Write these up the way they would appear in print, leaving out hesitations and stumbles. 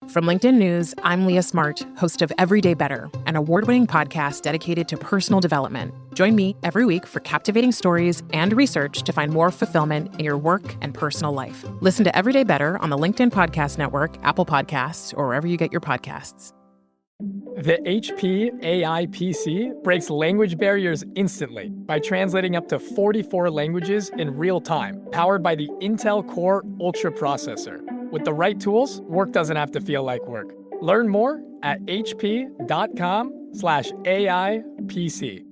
From LinkedIn News, I'm Leah Smart, host of Everyday Better, an award-winning podcast dedicated to personal development. Join me every week for captivating stories and research to find more fulfillment in your work and personal life. Listen to Everyday Better on the LinkedIn Podcast Network, Apple Podcasts, or wherever you get your podcasts. The HP AI PC breaks language barriers instantly by translating up to 44 languages in real time, powered by the Intel Core Ultra processor. With the right tools, work doesn't have to feel like work. Learn more at hp.com/AI-PC.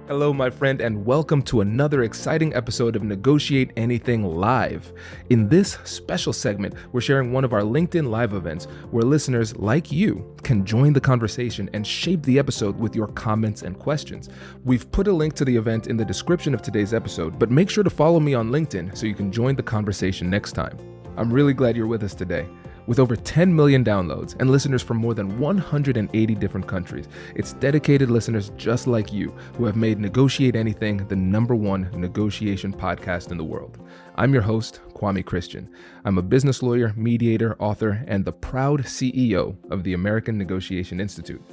Hello, my friend, and welcome to another exciting episode of Negotiate Anything Live. In this special segment, we're sharing one of our LinkedIn Live events where listeners like you can join the conversation and shape the episode with your comments and questions. We've put a link to the event in the description of today's episode, but make sure to follow me on LinkedIn so you can join the conversation next time. I'm really glad you're with us today. With over 10 million downloads and listeners from more than 180 different countries, it's dedicated listeners just like you who have made Negotiate Anything the #1 negotiation podcast in the world. I'm your host, Kwame Christian. I'm a business lawyer, mediator, author, and the proud CEO of the American Negotiation Institute.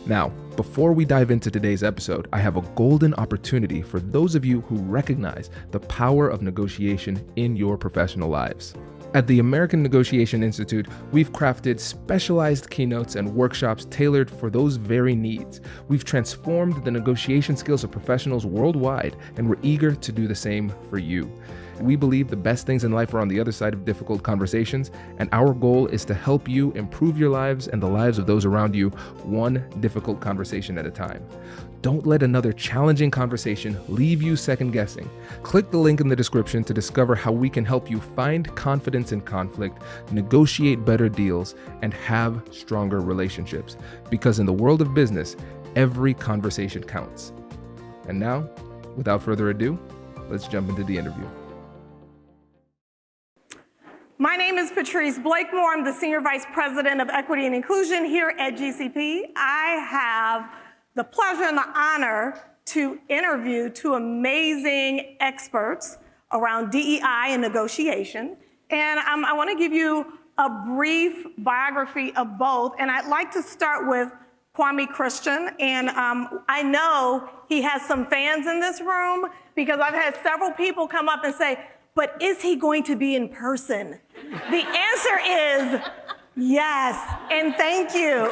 Now, before we dive into today's episode, I have a golden opportunity for those of you who recognize the power of negotiation in your professional lives. At the American Negotiation Institute, we've crafted specialized keynotes and workshops tailored for those very needs. We've transformed the negotiation skills of professionals worldwide, and we're eager to do the same for you. We believe the best things in life are on the other side of difficult conversations, and our goal is to help you improve your lives and the lives of those around you, one difficult conversation at a time. Don't let another challenging conversation leave you second guessing. Click the link in the description to discover how we can help you find confidence in conflict, negotiate better deals, and have stronger relationships. Because in the world of business, every conversation counts. And now, without further ado, let's jump into the interview. My name is Patrice Blakemore. I'm the Senior Vice President of Equity and Inclusion here at GCP. I have the pleasure and the honor to interview two amazing experts around DEI and negotiation. And I want to give you a brief biography of both. And I'd like to start with Kwame Christian. And I know he has some fans in this room because I've had several people come up and say, but is he going to be in person? The answer is yes, and thank you.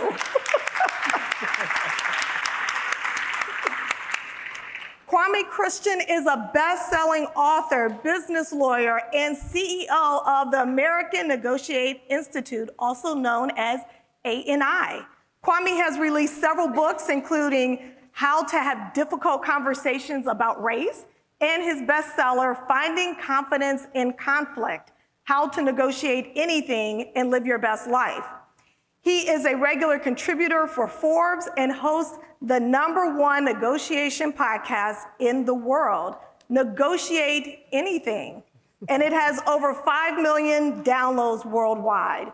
Kwame Christian is a best-selling author, business lawyer, and CEO of the American Negotiate Institute, also known as ANI. Kwame has released several books, including How to Have Difficult Conversations About Race, and his bestseller, Finding Confidence in Conflict, How to Negotiate Anything and Live Your Best Life. He is a regular contributor for Forbes and hosts the #1 negotiation podcast in the world, Negotiate Anything. And it has over 5 million downloads worldwide.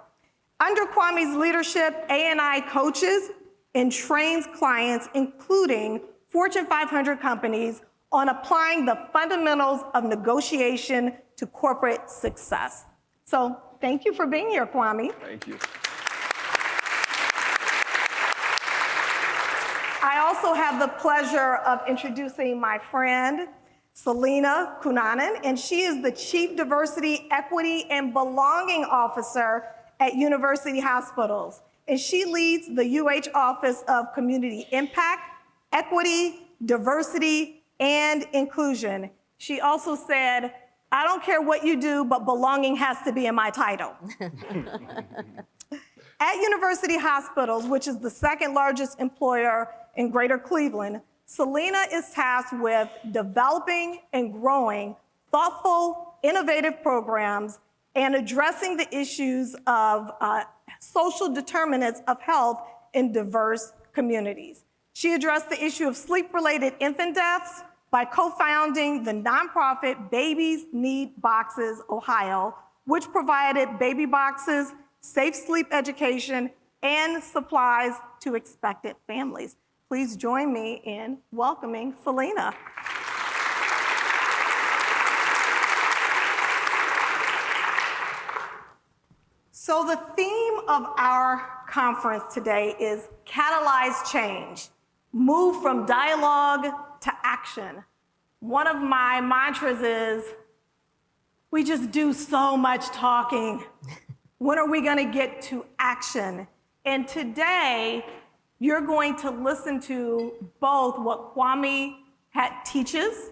Under Kwame's leadership, ANI coaches and trains clients, including Fortune 500 companies, on applying the fundamentals of negotiation to corporate success. So thank you for being here, Kwame. Thank you. I also have the pleasure of introducing my friend, Selena Kunanen, and she is the Chief Diversity, Equity, and Belonging Officer at University Hospitals. And she leads the UH Office of Community Impact, Equity, Diversity, and Inclusion. She also said, I don't care what you do, but belonging has to be in my title. At University Hospitals, which is the second largest employer in Greater Cleveland, Selena is tasked with developing and growing thoughtful, innovative programs and addressing the issues of social determinants of health in diverse communities. She addressed the issue of sleep-related infant deaths by co-founding the nonprofit Babies Need Boxes Ohio, which provided baby boxes, safe sleep education, and supplies to expectant families. Please join me in welcoming Selena. So the theme of our conference today is Catalyze Change, move from dialogue to action. One of my mantras is, we just do so much talking. When are we gonna get to action? And today, you're going to listen to both what Kwame teaches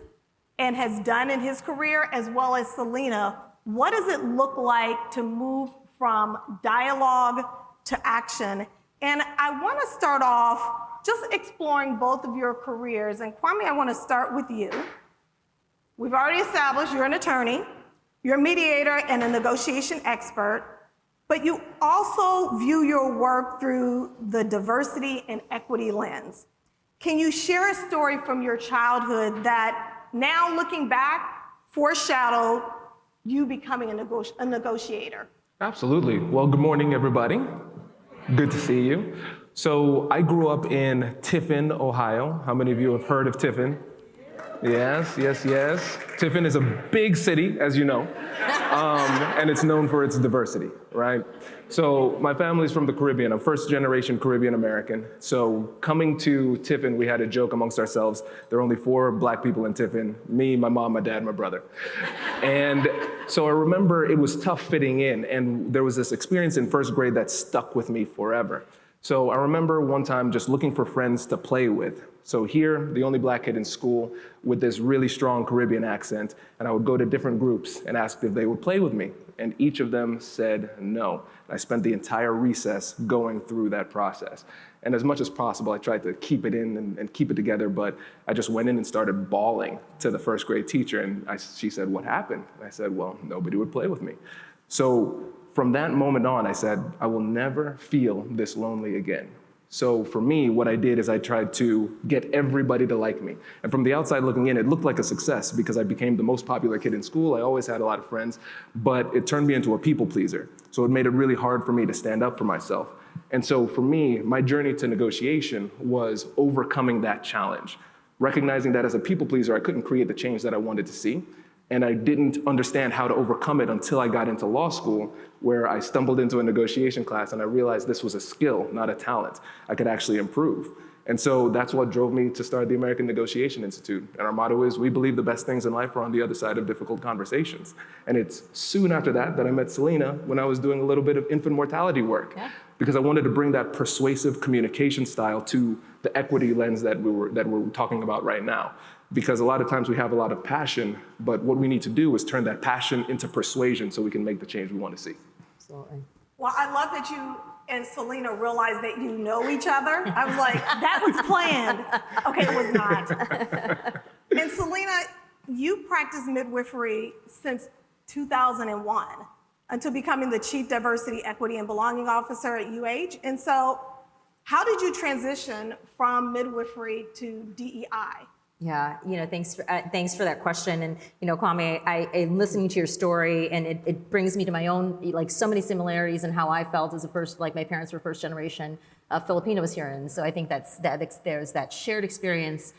and has done in his career, as well as Selena. What does it look like to move from dialogue to action? And I want to start off just exploring both of your careers. And Kwame, I want to start with you. We've already established you're an attorney, you're a mediator and a negotiation expert, but you also view your work through the diversity and equity lens. Can you share a story from your childhood that now looking back foreshadowed you becoming a negotiator? Absolutely. Well, good morning, everybody. Good to see you. So I grew up in Tiffin, Ohio. How many of you have heard of Tiffin? Yes. Tiffin is a big city, as you know, and it's known for its diversity, right? So my family's from the Caribbean. I'm first generation Caribbean American. So coming to Tiffin, we had a joke amongst ourselves. There are only 4 black people in Tiffin: me, my mom, my dad, my brother. And so I remember it was tough fitting in, and there was this experience in first grade that stuck with me forever. So I remember one time just looking for friends to play with. So here, the only black kid in school with this really strong Caribbean accent, and I would go to different groups and ask if they would play with me, and each of them said no. And I spent the entire recess going through that process. And as much as possible, I tried to keep it in and keep it together, but I just went in and started bawling to the first grade teacher, and she said, "What happened?" And I said, "Well, nobody would play with me." So from that moment on, I said, I will never feel this lonely again. So for me, what I did is I tried to get everybody to like me. And from the outside looking in, it looked like a success because I became the most popular kid in school. I always had a lot of friends, but it turned me into a people pleaser. So it made it really hard for me to stand up for myself. And so for me, my journey to negotiation was overcoming that challenge, recognizing that as a people pleaser, I couldn't create the change that I wanted to see. And I didn't understand how to overcome it until I got into law school, where I stumbled into a negotiation class and I realized this was a skill, not a talent. I could actually improve. And so that's what drove me to start the American Negotiation Institute. And our motto is, we believe the best things in life are on the other side of difficult conversations. And it's soon after that I met Selena when I was doing a little bit of infant mortality work. Yeah. Because I wanted to bring that persuasive communication style to the equity lens that we're talking about right now. Because a lot of times we have a lot of passion, but what we need to do is turn that passion into persuasion so we can make the change we want to see. Absolutely. Well, I love that you and Selena realized that you know each other. I was like, that was planned. Okay, it was not. And Selena, you practiced midwifery since 2001 until becoming the Chief Diversity, Equity, and Belonging Officer at UH. And so how did you transition from midwifery to DEI? Yeah, thanks for that question. And Kwame, I'm listening to your story, and it brings me to my own, like, so many similarities in how I felt as a first, like, my parents were first generation Filipinos here, and so I think there's that shared experience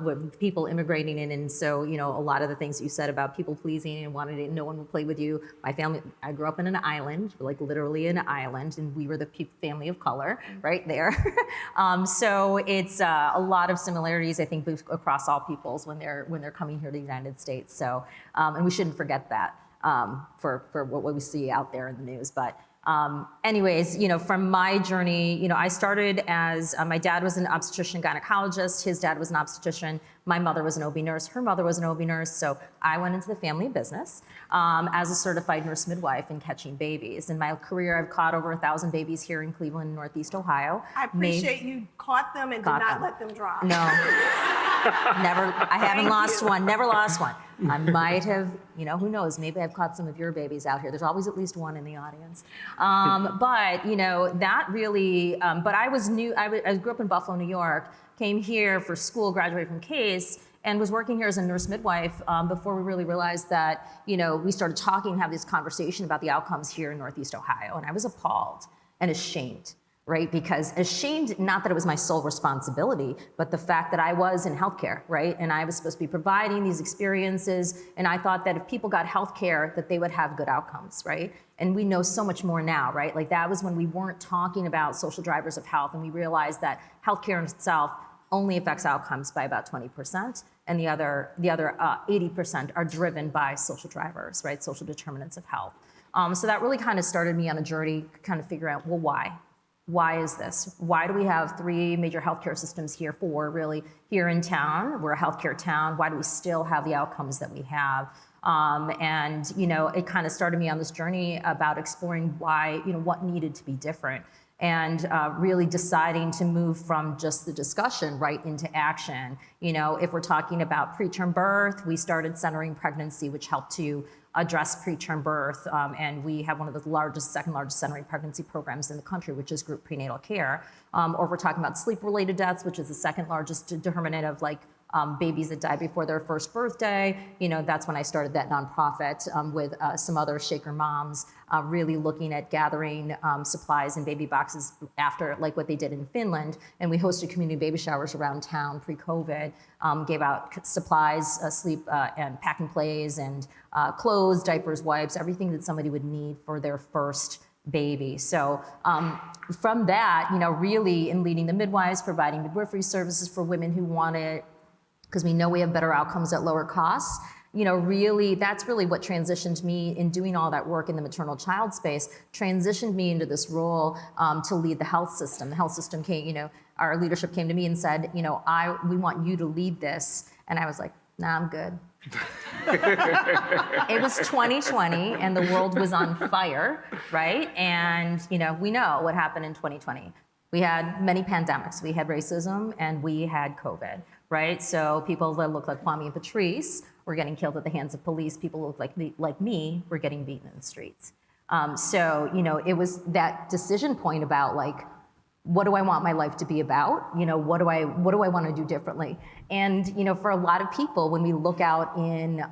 with people immigrating in, and so a lot of the things you said about people pleasing and wanting no one will play with you. My family, I grew up in an island, like literally an island, and we were the family of color right there. So it's a lot of similarities, I think, across all peoples when they're coming here to the United States. So and we shouldn't forget that for what we see out there in the news, but. Anyways, from my journey, I started as, my dad was an obstetrician gynecologist, his dad was an obstetrician, my mother was an OB nurse, her mother was an OB nurse, so I went into the family business as a certified nurse midwife and catching babies. In my career, I've caught over 1,000 babies here in Cleveland, Northeast Ohio. I appreciate you caught them and did not let them drop. No, never, I haven't lost one, never lost one. I might have, who knows, maybe I've caught some of your babies out here. There's always at least one in the audience. But, that really, but I was new, I grew up in Buffalo, New York, came here for school, graduated from Case, and was working here as a nurse midwife before we really realized that, we started talking and have this conversation about the outcomes here in Northeast Ohio. And I was appalled and ashamed right? Because ashamed, not that it was my sole responsibility, but the fact that I was in healthcare, right? And I was supposed to be providing these experiences, and I thought that if people got healthcare, that they would have good outcomes, right? And we know so much more now, right? Like that was when we weren't talking about social drivers of health, and we realized that healthcare in itself only affects outcomes by about 20%, and the other 80% are driven by social drivers, right? Social determinants of health. So that really kind of started me on a journey to kind of figure out, well, why? Why is this? Why do we have 3 major healthcare systems here, 4 really, here in town? We're a healthcare town. Why do we still have the outcomes that we have? And, it kind of started me on this journey about exploring why, what needed to be different. And really deciding to move from just the discussion right into action. If we're talking about preterm birth, we started centering pregnancy, which helped to address preterm birth, and we have one of the second largest centering pregnancy programs in the country, which is group prenatal care. Or if we're talking about sleep-related deaths, which is the second largest determinant of babies that die before their first birthday, that's when I started that nonprofit with some other Shaker moms, really looking at gathering supplies and baby boxes after like what they did in Finland. And we hosted community baby showers around town pre-COVID, gave out supplies, sleep and packing plays and clothes, diapers, wipes, everything that somebody would need for their first baby. So from that, really in leading the midwives, providing midwifery services for women who want it, because we know we have better outcomes at lower costs. Really, that's really what transitioned me in doing all that work in the maternal child space, transitioned me into this role to lead the health system. The health system came, our leadership came to me and said, we want you to lead this. And I was like, nah, I'm good. It was 2020 and the world was on fire, right? And, we know what happened in 2020. We had many pandemics. We had racism and we had COVID, right? So people that look like Kwame and Patrice were getting killed at the hands of police. People who look like me were getting beaten in the streets. So, it was that decision point about what do I want my life to be about? What do I want to do differently? And, for a lot of people, when we look out in,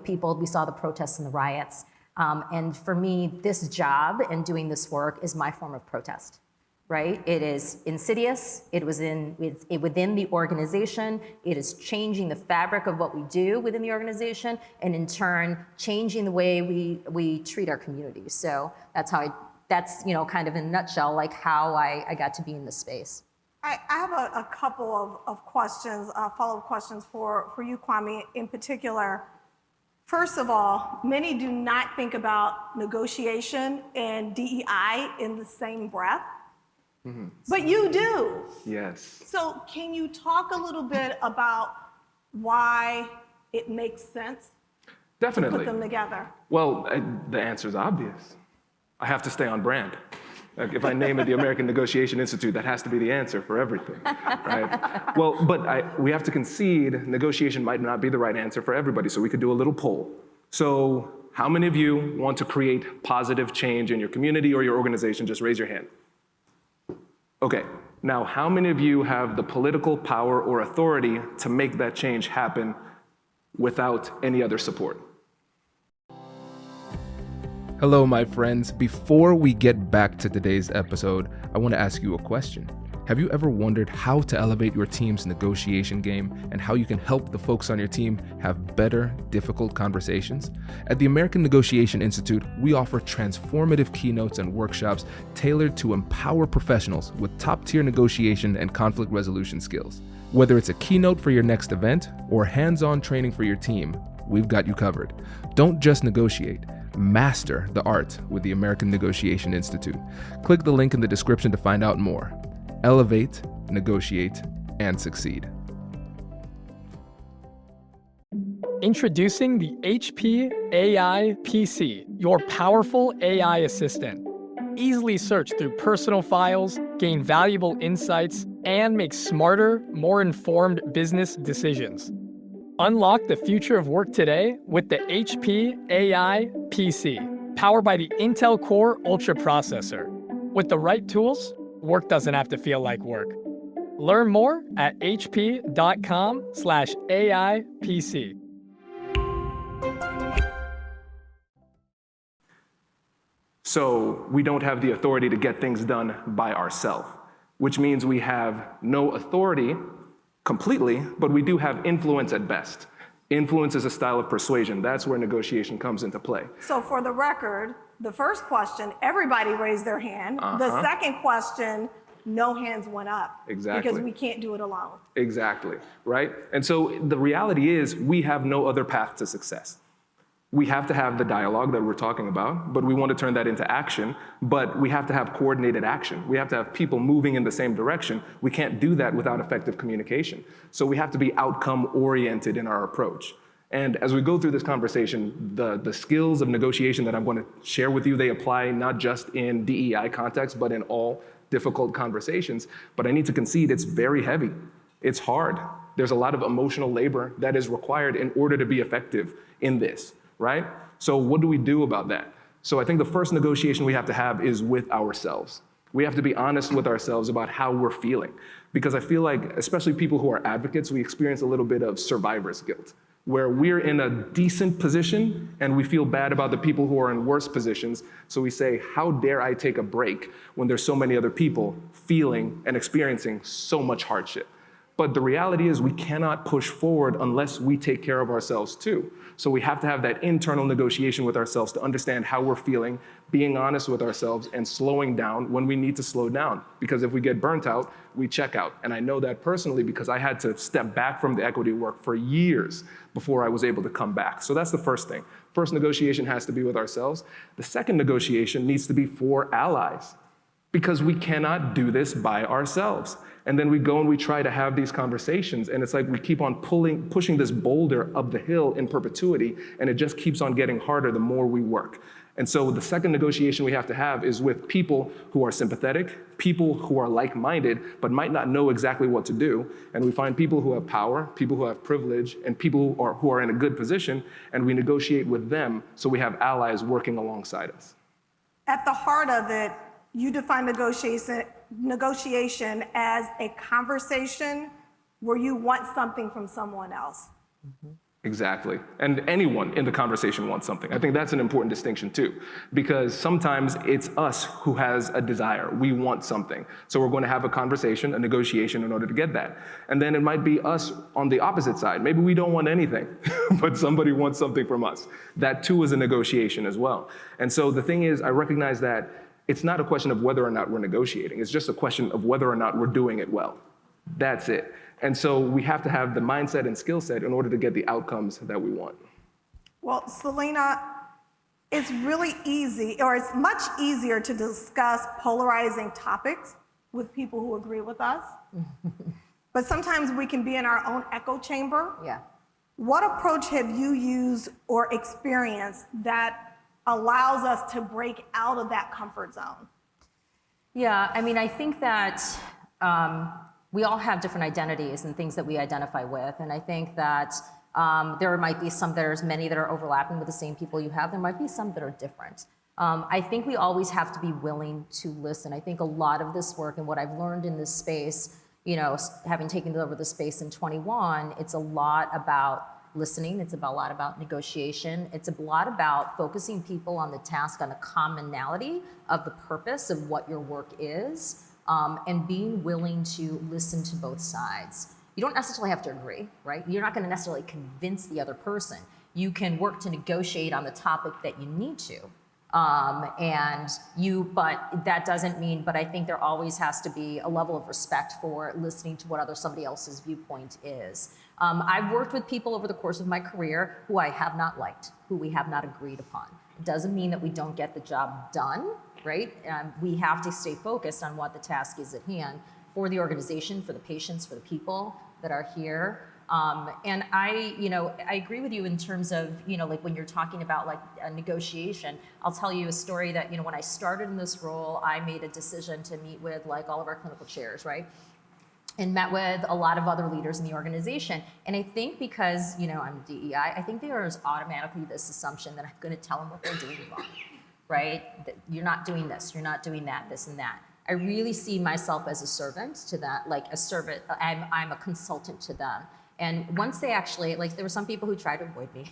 people, we saw the protests and the riots. And for me, this job and doing this work is my form of protest. Right? It is insidious. It's within the organization. It is changing the fabric of what we do within the organization, and in turn, changing the way we treat our communities. So that's kind of in a nutshell, how I got to be in this space. I have a couple of questions, follow-up questions for you, Kwame, in particular. First of all, many do not think about negotiation and DEI in the same breath. Mm-hmm. But you do. Yes. So can you talk a little bit about why it makes sense Definitely. to put them together? Well, the answer is obvious. I have to stay on brand. If I name it the American Negotiation Institute, that has to be the answer for everything, right? Well, but we have to concede negotiation might not be the right answer for everybody, so we could do a little poll. So how many of you want to create positive change in your community or your organization? Just raise your hand. Okay, now how many of you have the political power or authority to make that change happen without any other support? Hello, my friends. Before we get back to today's episode, I want to ask you a question. Have you ever wondered how to elevate your team's negotiation game and how you can help the folks on your team have better, difficult conversations? At the American Negotiation Institute, we offer transformative keynotes and workshops tailored to empower professionals with top-tier negotiation and conflict resolution skills. Whether it's a keynote for your next event or hands-on training for your team, we've got you covered. Don't just negotiate. Master the art with the American Negotiation Institute. Click the link in the description to find out more. Elevate, negotiate, and succeed. Introducing the HP AI PC, your powerful AI assistant. Easily search through personal files, gain valuable insights, and make smarter, more informed business decisions. Unlock the future of work today with the HP AI PC, powered by the Intel Core Ultra processor. With the right tools, work doesn't have to feel like work. Learn more at hp.com/AIPC. So we don't have the authority to get things done by ourselves, which means we have no authority completely, but we do have influence at best. Influence is a style of persuasion. That's where negotiation comes into play. So for the record, the first question, everybody raised their hand. The second question, no hands went up. Exactly. Because we can't do it alone. Exactly, right? And so the reality is we have no other path to success. We have to have the dialogue that we're talking about, but we want to turn that into action, but we have to have coordinated action. We have to have people moving in the same direction. We can't do that without effective communication. So we have to be outcome-oriented in our approach. And as we go through this conversation, the skills of negotiation that I'm going to share with you, they apply not just in DEI context, but in all difficult conversations. But I need to concede it's very heavy. It's hard. There's a lot of emotional labor that is required in order to be effective in this. Right? So what do we do about that? So I think the first negotiation we have to have is with ourselves. We have to be honest with ourselves about how we're feeling. Because I feel like, especially people who are advocates, we experience a little bit of survivor's guilt, where we're in a decent position and we feel bad about the people who are in worse positions. So we say, how dare I take a break when there's so many other people feeling and experiencing so much hardship? But the reality is we cannot push forward unless we take care of ourselves too. So we have to have that internal negotiation with ourselves to understand how we're feeling, being honest with ourselves, and slowing down when we need to slow down. Because if we get burnt out, we check out. And I know that personally because I had to step back from the equity work for years before I was able to come back. So that's the first thing. First negotiation has to be with ourselves. The second negotiation needs to be for allies, because we cannot do this by ourselves. And then we go and we try to have these conversations, and it's like we keep on pushing this boulder up the hill in perpetuity, and it just keeps on getting harder the more we work. And so the second negotiation we have to have is with people who are sympathetic, people who are like-minded, but might not know exactly what to do. And we find people who have power, people who have privilege, and people who are in a good position, and we negotiate with them so we have allies working alongside us. At the heart of it, you define negotiation as a conversation where you want something from someone else. Exactly. And anyone in the conversation wants something. I think that's an important distinction too, because sometimes it's us who has a desire. We want something. So we're going to have a conversation, a negotiation in order to get that. And then it might be us on the opposite side. Maybe we don't want anything, but somebody wants something from us. That too is a negotiation as well. And so the thing is, I recognize that it's not a question of whether or not we're negotiating. It's just a question of whether or not we're doing it well. That's it. And so we have to have the mindset and skill set in order to get the outcomes that we want. Well, Selena, it's really easy, or it's much easier to discuss polarizing topics with people who agree with us. But sometimes we can be in our own echo chamber. Yeah. What approach have you used or experienced that allows us to break out of that comfort zone? Yeah, I mean, I think that we all have different identities and things that we identify with. And I think that there might be there's many that are overlapping with the same people you have. There might be some that are different. I think we always have to be willing to listen. I think a lot of this work and what I've learned in this space, you know, having taken over the space in 21, it's a lot about listening. It's a lot about negotiation. It's a lot about focusing people on the task, on a commonality of the purpose of what your work is, and being willing to listen to both sides. You don't necessarily have to agree, right? You're not going to necessarily convince the other person. You can work to negotiate on the topic that you need to. But that doesn't mean, but I think there always has to be a level of respect for listening to what somebody else's viewpoint is. I've worked with people over the course of my career who I have not liked, who we have not agreed upon. It doesn't mean that we don't get the job done, right? We have to stay focused on what the task is at hand for the organization, for the patients, for the people that are here. And I agree with you in terms of, like when you're talking about like a negotiation. I'll tell you a story that, when I started in this role, I made a decision to meet with like all of our clinical chairs, right? And met with a lot of other leaders in the organization. And I think because, I'm DEI, I think there is automatically this assumption that I'm going to tell them what they're doing wrong, right? That you're not doing this, you're not doing that, this and that. I really see myself as a servant to that, like a servant. I'm a consultant to them. And once they actually, like there were some people who tried to avoid me.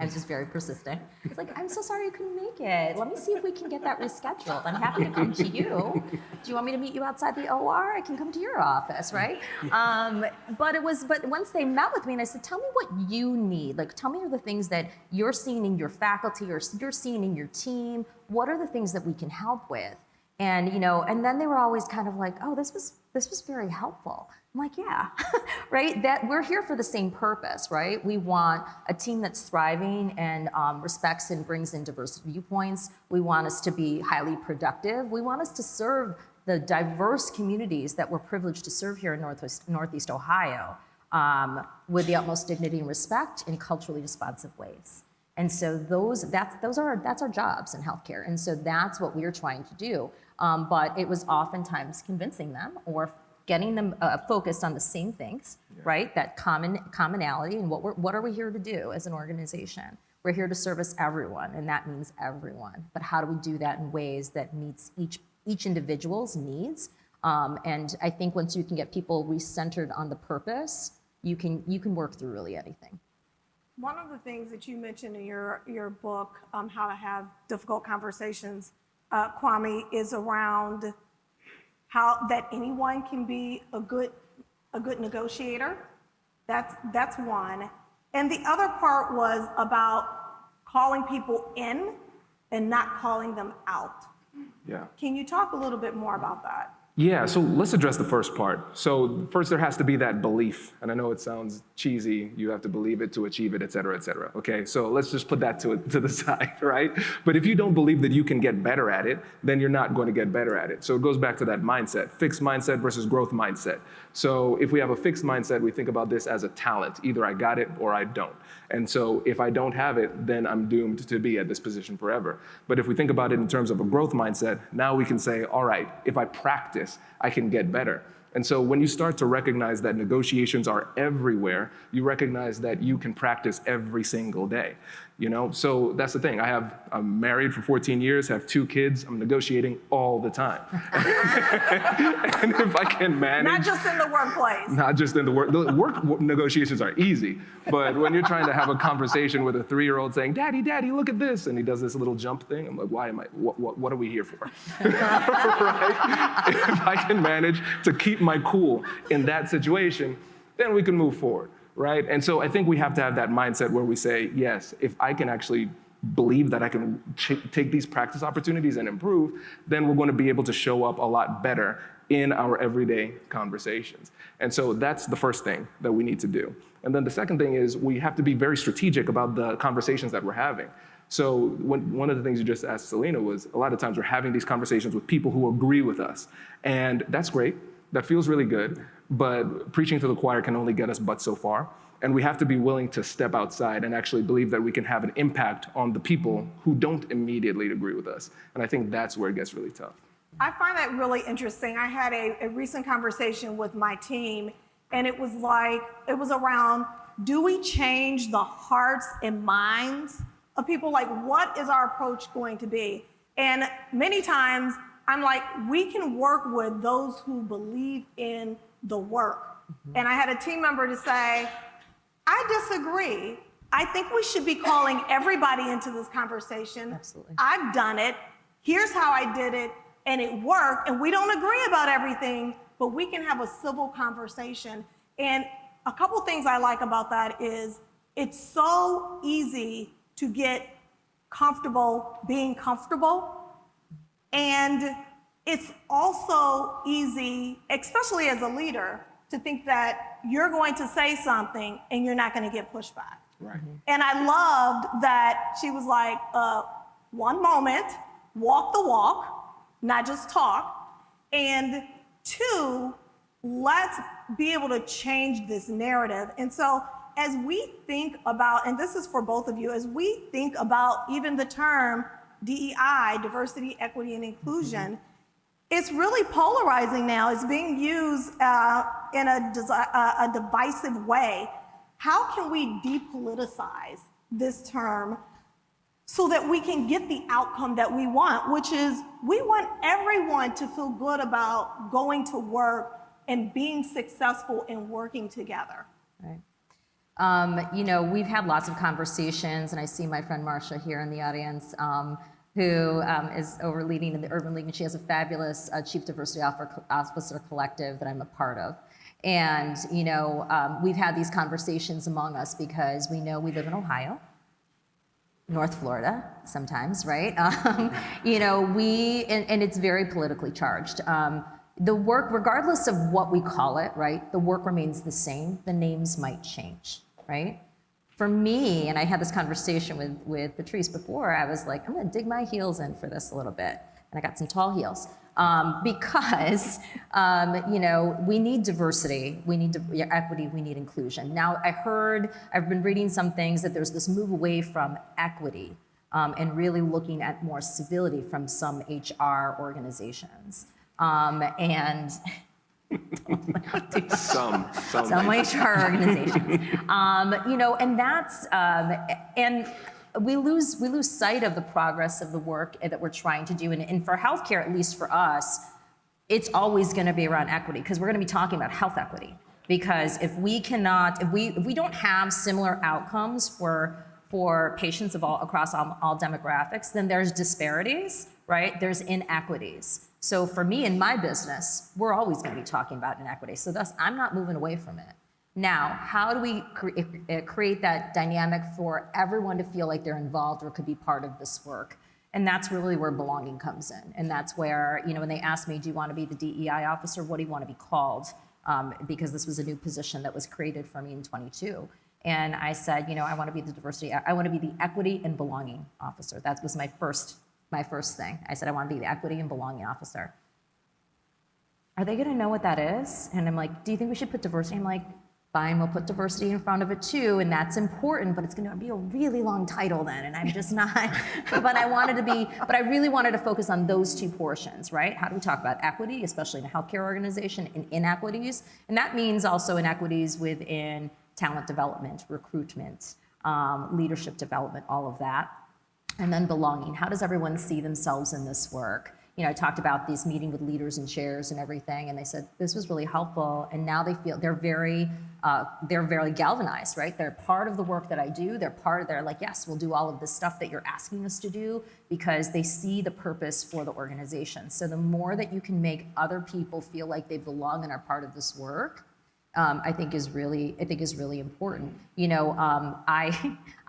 I was just very persistent. It's like, I'm so sorry you couldn't make it. Let me see if we can get that rescheduled. I'm happy to come to you. Do you want me to meet you outside the OR? I can come to your office, right? But once they met with me and I said, tell me what you need. Like, tell me the things that you're seeing in your faculty or you're seeing in your team. What are the things that we can help with? And, and then they were always kind of like, oh, this was very helpful. I'm like, yeah, right? That we're here for the same purpose, right? We want a team that's thriving and respects and brings in diverse viewpoints. We want us to be highly productive. We want us to serve the diverse communities that we're privileged to serve here in Northeast Ohio with the utmost dignity and respect in culturally responsive ways. And so that's our jobs in healthcare. And so that's what we're trying to do. But it was oftentimes convincing them or getting them focused on the same things, right? That commonality and what are we here to do as an organization? We're here to service everyone, and that means everyone. But how do we do that in ways that meets each individual's needs? And I think once you can get people recentered on the purpose, you can work through really anything. One of the things that you mentioned in your book, How to Have Difficult Conversations, Kwame, is around how that anyone can be a good negotiator. That's one. And the other part was about calling people in and not calling them out. Yeah. Can you talk a little bit more about that? Yeah, so let's address the first part. So first there has to be that belief. And I know it sounds cheesy, you have to believe it to achieve it, et cetera, et cetera. Okay, so let's just put that to the side, right? But if you don't believe that you can get better at it, then you're not going to get better at it. So it goes back to that mindset, fixed mindset versus growth mindset. So if we have a fixed mindset, we think about this as a talent. Either I got it or I don't. And so if I don't have it, then I'm doomed to be at this position forever. But if we think about it in terms of a growth mindset, now we can say, all right, if I practice, I can get better. And so when you start to recognize that negotiations are everywhere, you recognize that you can practice every single day. So that's the thing. I'm married for 14 years, have 2 kids. I'm negotiating all the time. And if I can manage. Not just in the workplace. Not just in the work negotiations are easy. But when you're trying to have a conversation with a 3-year-old saying, Daddy, look at this. And he does this little jump thing. I'm like, what are we here for? Right? If I can manage to keep my cool in that situation, then we can move forward. Right? And so I think we have to have that mindset where we say, yes, if I can actually believe that I can take these practice opportunities and improve, then we're going to be able to show up a lot better in our everyday conversations. And so that's the first thing that we need to do. And then the second thing is we have to be very strategic about the conversations that we're having. So one of the things you just asked Selena was a lot of times we're having these conversations with people who agree with us. And that's great. That feels really good. But preaching to the choir can only get us but so far. And we have to be willing to step outside and actually believe that we can have an impact on the people who don't immediately agree with us. And I think that's where it gets really tough. I find that really interesting. I had a recent conversation with my team, and it was around, do we change the hearts and minds of people? Like, what is our approach going to be? And many times, I'm like, we can work with those who believe in the work. Mm-hmm. And I had a team member to say, I disagree. I think we should be calling everybody into this conversation. Absolutely. I've done it. Here's how I did it, and it worked. And we don't agree about everything, but we can have a civil conversation. And a couple things I like about that is it's so easy to get comfortable being comfortable. And it's also easy, especially as a leader, to think that you're going to say something and you're not going to get pushback. Right. And I loved that she was like, one moment, walk the walk, not just talk. And 2, let's be able to change this narrative. And so as we think about, and this is for both of you, as we think about even the term DEI, diversity, equity, and inclusion, it's really polarizing now. It's being used in a divisive way. How can we depoliticize this term so that we can get the outcome that we want, which is we want everyone to feel good about going to work and being successful and working together? Right. We've had lots of conversations, and I see my friend Marcia here in the audience, who is leading in the Urban League, and she has a fabulous Chief Diversity Officer collective that I'm a part of. And, we've had these conversations among us because we know we live in Ohio, North Florida sometimes, right? And it's very politically charged. The work, regardless of what we call it, right, the work remains the same. The names might change, right? For me, and I had this conversation with Patrice before, I was like, I'm gonna dig my heels in for this a little bit. And I got some tall heels. Because, we need diversity, we need equity, we need inclusion. Now, I've been reading some things that there's this move away from equity and really looking at more civility from some HR organizations. And some HR organizations, and that's and we lose sight of the progress of the work that we're trying to do, and for healthcare, at least for us, it's always going to be around equity because we're going to be talking about health equity. Because if we don't have similar outcomes for patients across all demographics, then there's disparities, right? There's inequities. So for me in my business, we're always going to be talking about inequity. So thus, I'm not moving away from it. Now, how do we create that dynamic for everyone to feel like they're involved or could be part of this work? And that's really where belonging comes in. And that's where, when they asked me, do you want to be the DEI officer? What do you want to be called? Because this was a new position that was created for me in 22. And I said, I want to be I want to be the equity and belonging officer. That was my first thing. I said, I want to be the equity and belonging officer. Are they going to know what that is? And I'm like, do you think we should put diversity? I'm like, fine, we'll put diversity in front of it too, and that's important, but it's going to be a really long title then, and I'm just not. But I really wanted to focus on those two portions, right? How do we talk about equity, especially in a healthcare organization, and inequities? And that means also inequities within talent development, recruitment, leadership development, all of that. And then belonging. How does everyone see themselves in this work? I talked about this meeting with leaders and chairs and everything, and they said this was really helpful. And now they feel they're very galvanized, right? They're part of the work that I do. They're like, yes, we'll do all of this stuff that you're asking us to do, because they see the purpose for the organization. So the more that you can make other people feel like they belong and are part of this work, I think is really important.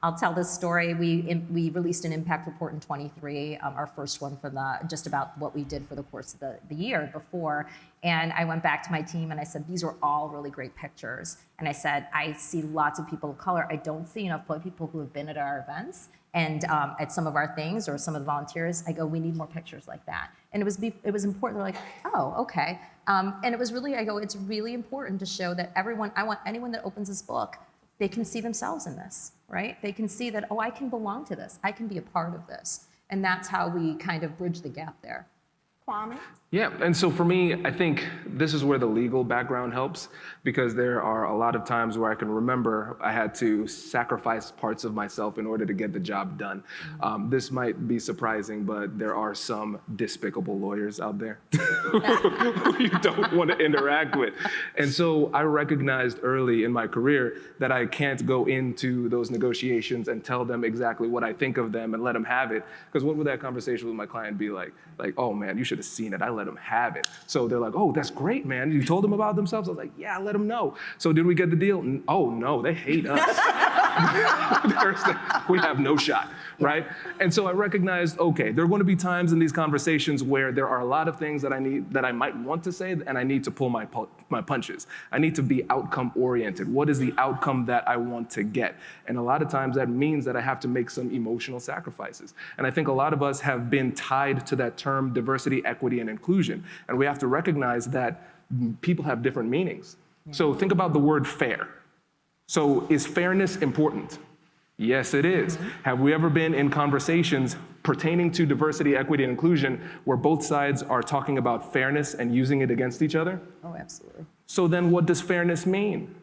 I'll tell this story. We released an impact report in 23, our first one for just about what we did for the course of the year before. And I went back to my team and I said, these are all really great pictures. And I said, I see lots of people of color. I don't see enough people who have been at our events and at some of our things, or some of the volunteers. I go, we need more pictures like that. And it was important. They're like, oh, okay. And it was really, I go, it's really important to show that I want anyone that opens this book, they can see themselves in this, right? They can see that, oh, I can belong to this. I can be a part of this. And that's how we kind of bridge the gap there. Kwame? Yeah, and so for me, I think this is where the legal background helps, because there are a lot of times where I can remember I had to sacrifice parts of myself in order to get the job done. This might be surprising, but there are some despicable lawyers out there who you don't want to interact with. And so I recognized early in my career that I can't go into those negotiations and tell them exactly what I think of them and let them have it, because what would that conversation with my client be like? Like, oh man, you should have seen it. I let them have it. So they're like, oh, that's great, man. You told them about themselves? I was like, yeah, I let them know. So did we get the deal? Oh no, they hate us. We have no shot, right? And so I recognized, okay, there are going to be times in these conversations where there are a lot of things that I might want to say, and I need to pull my punches. I need to be outcome oriented. What is the outcome that I want to get? And a lot of times that means that I have to make some emotional sacrifices. And I think a lot of us have been tied to that term diversity, equity, and inclusion. And we have to recognize that people have different meanings. So think about the word fair. So is fairness important? Yes, it is. Have we ever been in conversations pertaining to diversity, equity, and inclusion where both sides are talking about fairness and using it against each other? Oh, absolutely. So then what does fairness mean,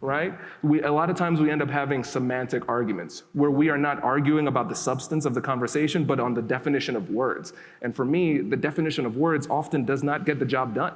right? A lot of times we end up having semantic arguments where we are not arguing about the substance of the conversation, but on the definition of words. And for me, the definition of words often does not get the job done.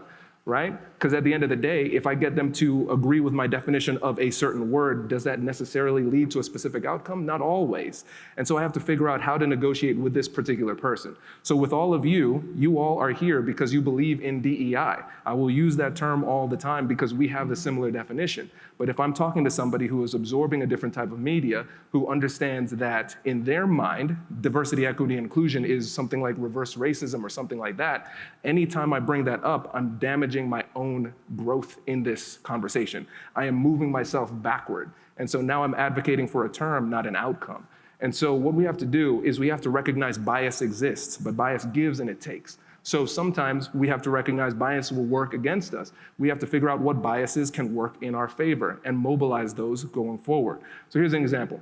right? Because at the end of the day, if I get them to agree with my definition of a certain word, does that necessarily lead to a specific outcome? Not always. And so I have to figure out how to negotiate with this particular person. So with all of you, you all are here because you believe in DEI. I will use that term all the time because we have a similar definition. But if I'm talking to somebody who is absorbing a different type of media, who understands that in their mind, diversity, equity, inclusion is something like reverse racism or something like that, anytime I bring that up, I'm damaging my own growth in this conversation. I am moving myself backward. And so now I'm advocating for a term, not an outcome. And so what we have to do is we have to recognize bias exists, but bias gives and it takes. So sometimes we have to recognize bias will work against us. We have to figure out what biases can work in our favor and mobilize those going forward. So here's an example.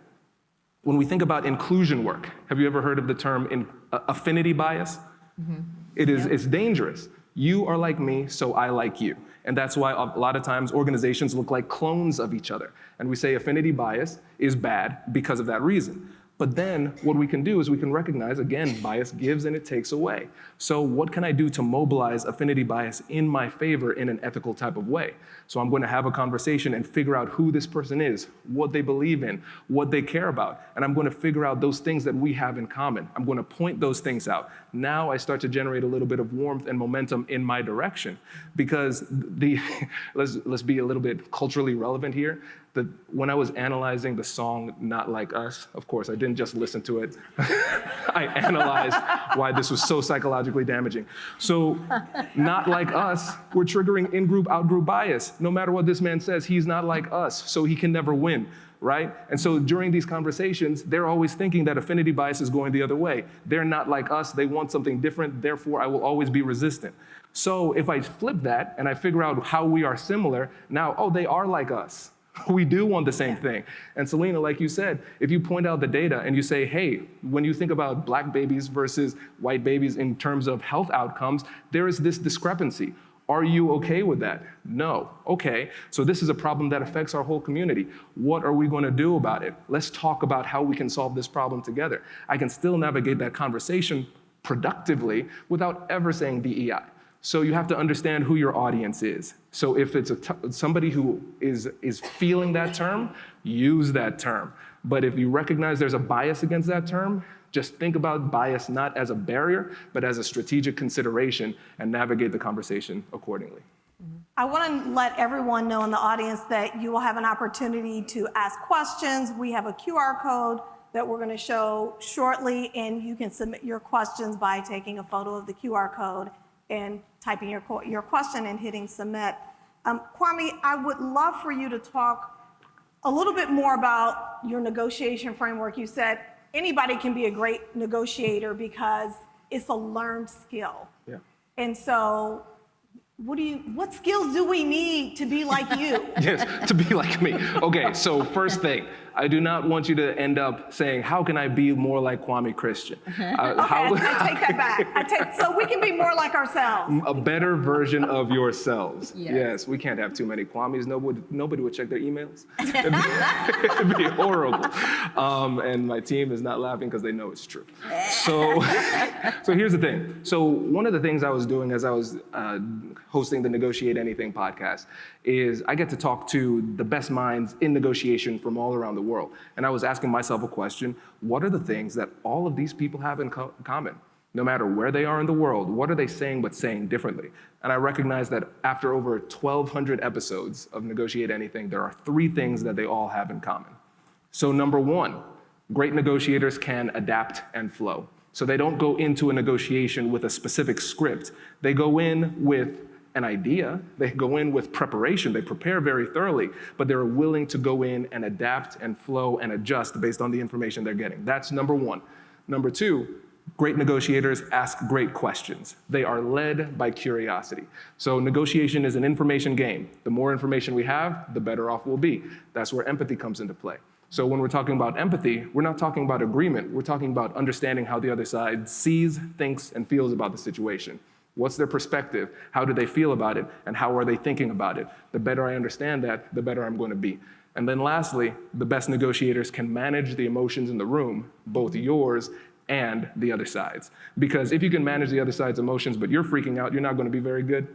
When we think about inclusion work, have you ever heard of the term affinity bias? Mm-hmm. It's dangerous. You are like me, so I like you. And that's why a lot of times organizations look like clones of each other. And we say affinity bias is bad because of that reason. But then what we can do is we can recognize, again, bias gives and it takes away. So what can I do to mobilize affinity bias in my favor in an ethical type of way? So I'm going to have a conversation and figure out who this person is, what they believe in, what they care about. And I'm going to figure out those things that we have in common. I'm going to point those things out. Now I start to generate a little bit of warmth and momentum in my direction. Because let's be a little bit culturally relevant here. When I was analyzing the song Not Like Us, of course, I didn't just listen to it. I analyzed why this was so psychologically damaging. So not like us, we're triggering in-group, out-group bias. No matter what this man says, he's not like us, so he can never win, right? And so during these conversations, they're always thinking that affinity bias is going the other way. They're not like us, they want something different, therefore I will always be resistant. So if I flip that and I figure out how we are similar, now, oh, they are like us. We do want the same thing. And Selena, like you said, if you point out the data and you say, hey, when you think about black babies versus white babies in terms of health outcomes, there is this discrepancy. Are you okay with that? No. Okay, so this is a problem that affects our whole community. What are we going to do about it? Let's talk about how we can solve this problem together. I can still navigate that conversation productively without ever saying DEI. So you have to understand who your audience is. So if it's somebody who is feeling that term, use that term. But if you recognize there's a bias against that term, just think about bias not as a barrier, but as a strategic consideration and navigate the conversation accordingly. I want to let everyone know in the audience that you will have an opportunity to ask questions. We have a QR code that we're going to show shortly, and you can submit your questions by taking a photo of the QR code and typing your question and hitting submit. Kwame, I would love for you to talk a little bit more about your negotiation framework. You said anybody can be a great negotiator because it's a learned skill. Yeah. And so what skills do we need to be like you? Yes, to be like me. Okay, so first thing, I do not want you to end up saying, how can I be more like Kwame Christian? Okay, I take that back. So we can be more like ourselves. A better version of yourselves. Yes, we can't have too many Kwames. Nobody would check their emails. It'd be horrible. And my team is not laughing because they know it's true. So here's the thing. So one of the things I was doing as I was hosting the Negotiate Anything podcast is I get to talk to the best minds in negotiation from all around the world. And I was asking myself a question, what are the things that all of these people have in common? No matter where they are in the world, what are they saying but saying differently? And I recognize that after over 1,200 episodes of Negotiate Anything, there are 3 things that they all have in common. So number 1, great negotiators can adapt and flow. So they don't go into a negotiation with a specific script. They go in with an idea, they go in with preparation, they prepare very thoroughly, but they're willing to go in and adapt and flow and adjust based on the information they're getting. That's number 1. Number 2, great negotiators ask great questions. They are led by curiosity. So negotiation is an information game. The more information we have, the better off we'll be. That's where empathy comes into play. So when we're talking about empathy, we're not talking about agreement. We're talking about understanding how the other side sees, thinks, and feels about the situation. What's their perspective? How do they feel about it? And how are they thinking about it? The better I understand that, the better I'm going to be. And then lastly, the best negotiators can manage the emotions in the room, both yours and the other side's. Because if you can manage the other side's emotions, but you're freaking out, you're not going to be very good,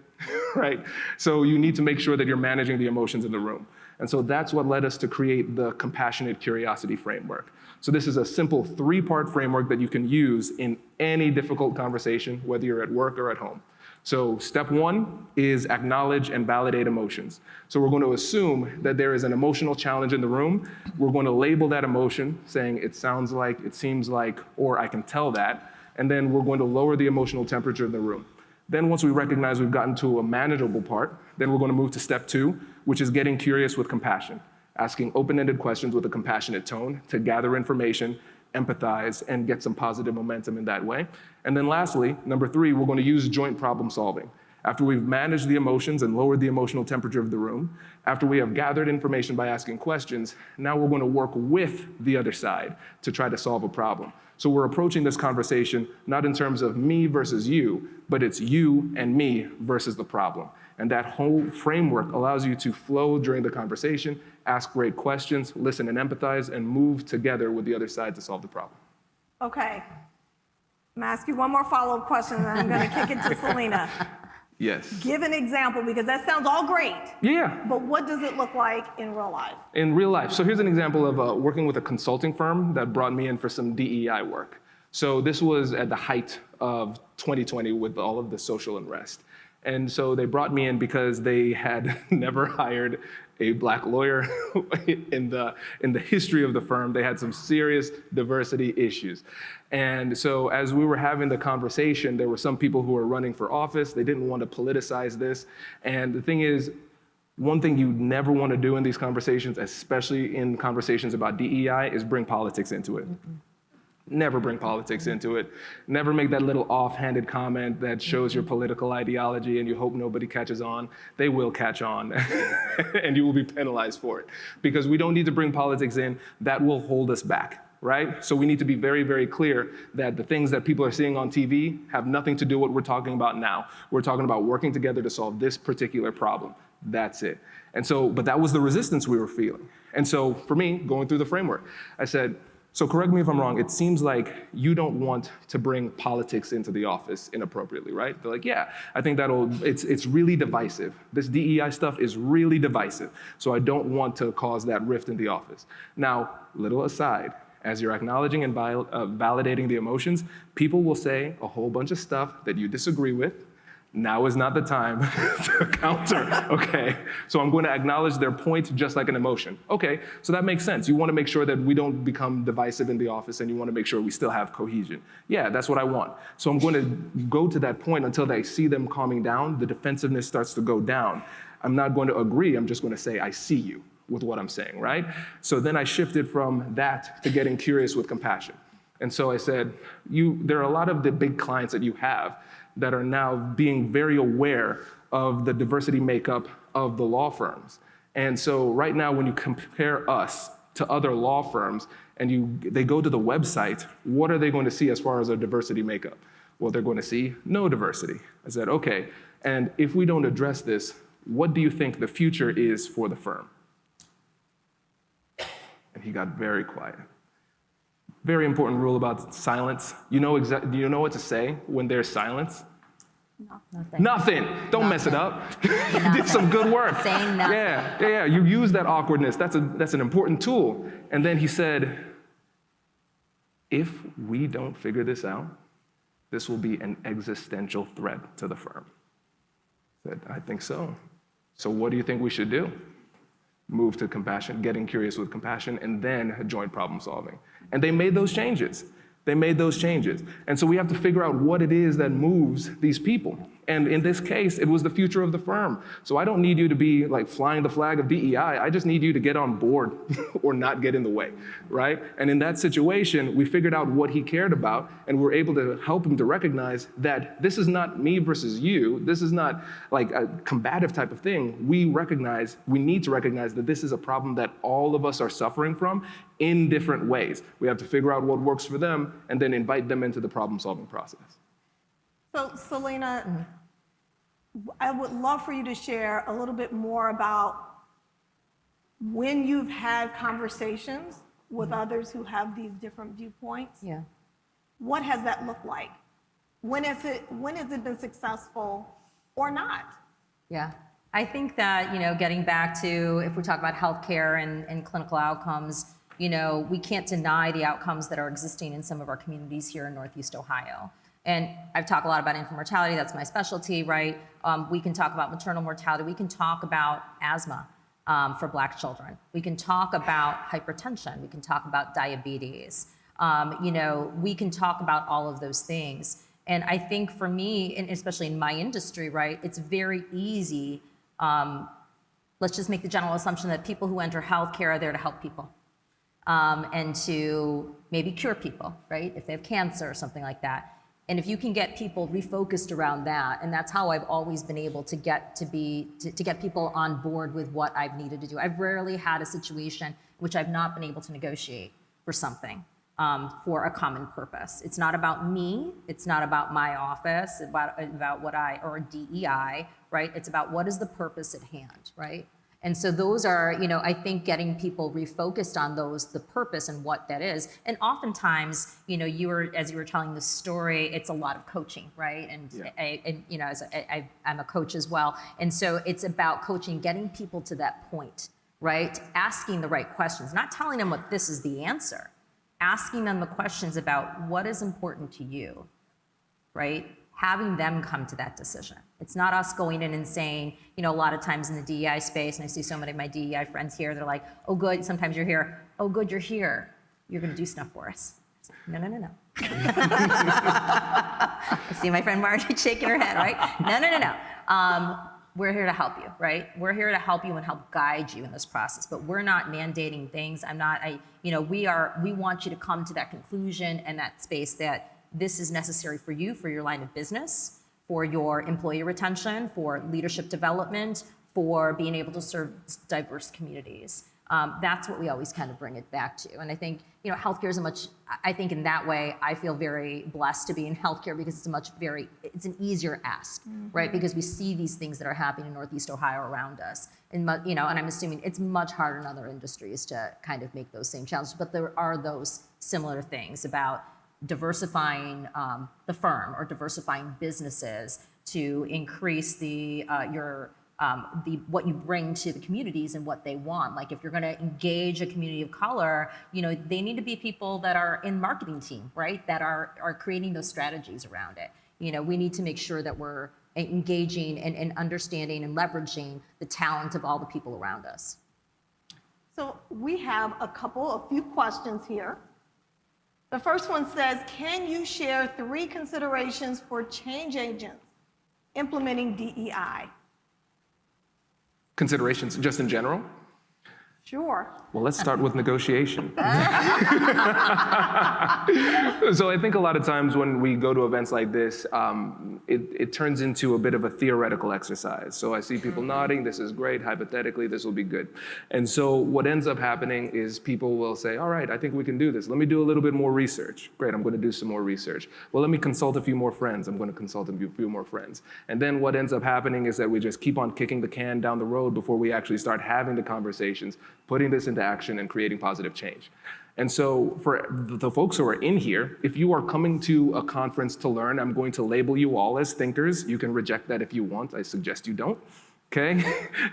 right? So you need to make sure that you're managing the emotions in the room. And so that's what led us to create the compassionate curiosity framework. So this is a simple 3-part framework that you can use in any difficult conversation, whether you're at work or at home. So step 1 is acknowledge and validate emotions. So we're going to assume that there is an emotional challenge in the room. We're going to label that emotion, saying it sounds like, it seems like, or I can tell that. And then we're going to lower the emotional temperature in the room. Then once we recognize we've gotten to a manageable part, then we're going to move to step 2, which is getting curious with compassion, asking open-ended questions with a compassionate tone to gather information, empathize, and get some positive momentum in that way. And then lastly, number 3, we're going to use joint problem solving. After we've managed the emotions and lowered the emotional temperature of the room, after we have gathered information by asking questions, now we're going to work with the other side to try to solve a problem. So we're approaching this conversation not in terms of me versus you, but it's you and me versus the problem. And that whole framework allows you to flow during the conversation, ask great questions, listen and empathize, and move together with the other side to solve the problem. Okay. I'm gonna ask you one more follow-up question, and then I'm gonna kick it to Selena. Yes. Give an example, because that sounds all great. Yeah. But what does it look like in real life? In real life. So here's an example of working with a consulting firm that brought me in for some DEI work. So this was at the height of 2020 with all of the social unrest. And so they brought me in because they had never hired a black lawyer in the history of the firm. They had some serious diversity issues. And so as we were having the conversation, there were some people who were running for office. They didn't want to politicize this. And the thing is, one thing you never want to do in these conversations, especially in conversations about DEI, is bring politics into it. Never bring politics into it. Never make that little offhanded comment that shows your political ideology and you hope nobody catches on. They will catch on and you will be penalized for it. Because we don't need to bring politics in. That will hold us back, right? So we need to be very, very clear that the things that people are seeing on TV have nothing to do with what we're talking about now. We're talking about working together to solve this particular problem. That's it. And so, but that was the resistance we were feeling. And so for me, going through the framework, I said, so correct me if I'm wrong, it seems like you don't want to bring politics into the office inappropriately, right? They're like, yeah, I think it's really divisive. This DEI stuff is really divisive. So I don't want to cause that rift in the office. Now, little aside, as you're acknowledging and validating the emotions, people will say a whole bunch of stuff that you disagree with. Now is not the time to counter, okay? So I'm going to acknowledge their point just like an emotion. Okay, so that makes sense. You want to make sure that we don't become divisive in the office and you want to make sure we still have cohesion. Yeah, that's what I want. So I'm going to go to that point until I see them calming down, the defensiveness starts to go down. I'm not going to agree, I'm just going to say, I see you with what I'm saying, right? So then I shifted from that to getting curious with compassion. And so I said, there are a lot of the big clients that you have that are now being very aware of the diversity makeup of the law firms. And so right now, when you compare us to other law firms and they go to the website, what are they going to see as far as our diversity makeup? Well, they're going to see no diversity. I said, okay, and if we don't address this, what do you think the future is for the firm? And he got very quiet. Very important rule about silence. Do you know what to say when there's silence? Nothing. Nothing. Don't mess it up. You did some good work. Saying nothing. Yeah. You use that awkwardness. That's an important tool. And then he said, if we don't figure this out, this will be an existential threat to the firm. I said, I think so. So what do you think we should do? Move to compassion, getting curious with compassion, and then joint problem solving. And they made those changes. And so we have to figure out what it is that moves these people. And in this case, it was the future of the firm. So I don't need you to be like flying the flag of DEI. I just need you to get on board or not get in the way, right? And in that situation, we figured out what he cared about, and we're able to help him to recognize that this is not me versus you. This is not like a combative type of thing. We need to recognize that this is a problem that all of us are suffering from in different ways. We have to figure out what works for them and then invite them into the problem-solving process. So, Selena, I would love for you to share a little bit more about when you've had conversations with others who have these different viewpoints. Yeah. What has that looked like? When has it been successful or not? Yeah. I think that, getting back to, if we talk about healthcare and clinical outcomes, we can't deny the outcomes that are existing in some of our communities here in Northeast Ohio. And I've talked a lot about infant mortality, that's my specialty, right? We can talk about maternal mortality, we can talk about asthma for Black children. We can talk about hypertension, we can talk about diabetes. We can talk about all of those things. And I think for me, and especially in my industry, right, it's very easy. Let's just make the general assumption that people who enter healthcare are there to help people and to maybe cure people, right, if they have cancer or something like that. And if you can get people refocused around that, and that's how I've always been able to get to get people on board with what I've needed to do. I've rarely had a situation in which I've not been able to negotiate for something. For a common purpose. It's not about me, it's not about my office, about what or DEI, right? It's about what is the purpose at hand, right? And so those are, I think getting people refocused on the purpose and what that is. And oftentimes, as you were telling the story, it's a lot of coaching, right? And, yeah. I'm a coach as well. And so it's about coaching, getting people to that point, right? Asking the right questions, not telling them what this is the answer. Asking them the questions about what is important to you, right? Having them come to that decision. It's not us going in and saying, a lot of times in the DEI space, and I see so many of my DEI friends here, they're like, oh good, sometimes you're here. Oh good, you're here. You're gonna do stuff for us. No. I see my friend Margie shaking her head, right? No. We're here to help you, right? We're here to help you and help guide you in this process, but we're not mandating things. We want you to come to that conclusion and that space that this is necessary for you, for your line of business, for your employee retention, for leadership development, for being able to serve diverse communities. That's what we always kind of bring it back to. And I think, healthcare is I think in that way, I feel very blessed to be in healthcare because it's an easier ask, right? Because we see these things that are happening in Northeast Ohio around us. And, and I'm assuming it's much harder in other industries to kind of make those same challenges, but there are those similar things about diversifying the firm or diversifying businesses to increase what you bring to the communities and what they want. Like if you're going to engage a community of color, they need to be people that are in marketing team, right? That are creating those strategies around it. We need to make sure that we're engaging and understanding and leveraging the talent of all the people around us. So we have a few questions here. The first one says, can you share 3 considerations for change agents implementing DEI? Considerations just in general? Sure. Well, let's start with negotiation. So I think a lot of times when we go to events like this, it turns into a bit of a theoretical exercise. So I see people nodding, this is great, hypothetically, this will be good. And so what ends up happening is people will say, all right, I think we can do this. Let me do a little bit more research. Great, I'm going to do some more research. Well, let me consult a few more friends. I'm going to consult a few more friends. And then what ends up happening is that we just keep on kicking the can down the road before we actually start having the conversations, putting this into action and creating positive change. And so for the folks who are in here, if you are coming to a conference to learn, I'm going to label you all as thinkers. You can reject that if you want. I suggest you don't, okay?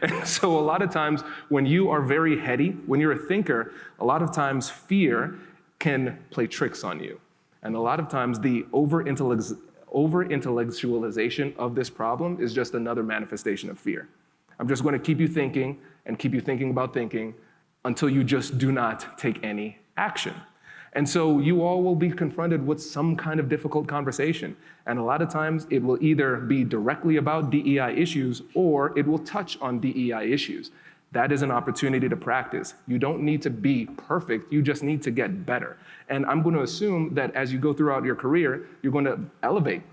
And so a lot of times when you are very heady, when you're a thinker, a lot of times fear can play tricks on you. And a lot of times the over-intellectualization of this problem is just another manifestation of fear. I'm just going to keep you thinking and keep you thinking about thinking until you just do not take any action. And so you all will be confronted with some kind of difficult conversation. And a lot of times it will either be directly about DEI issues or it will touch on DEI issues. That is an opportunity to practice. You don't need to be perfect, you just need to get better. And I'm going to assume that as you go throughout your career, you're going to elevate.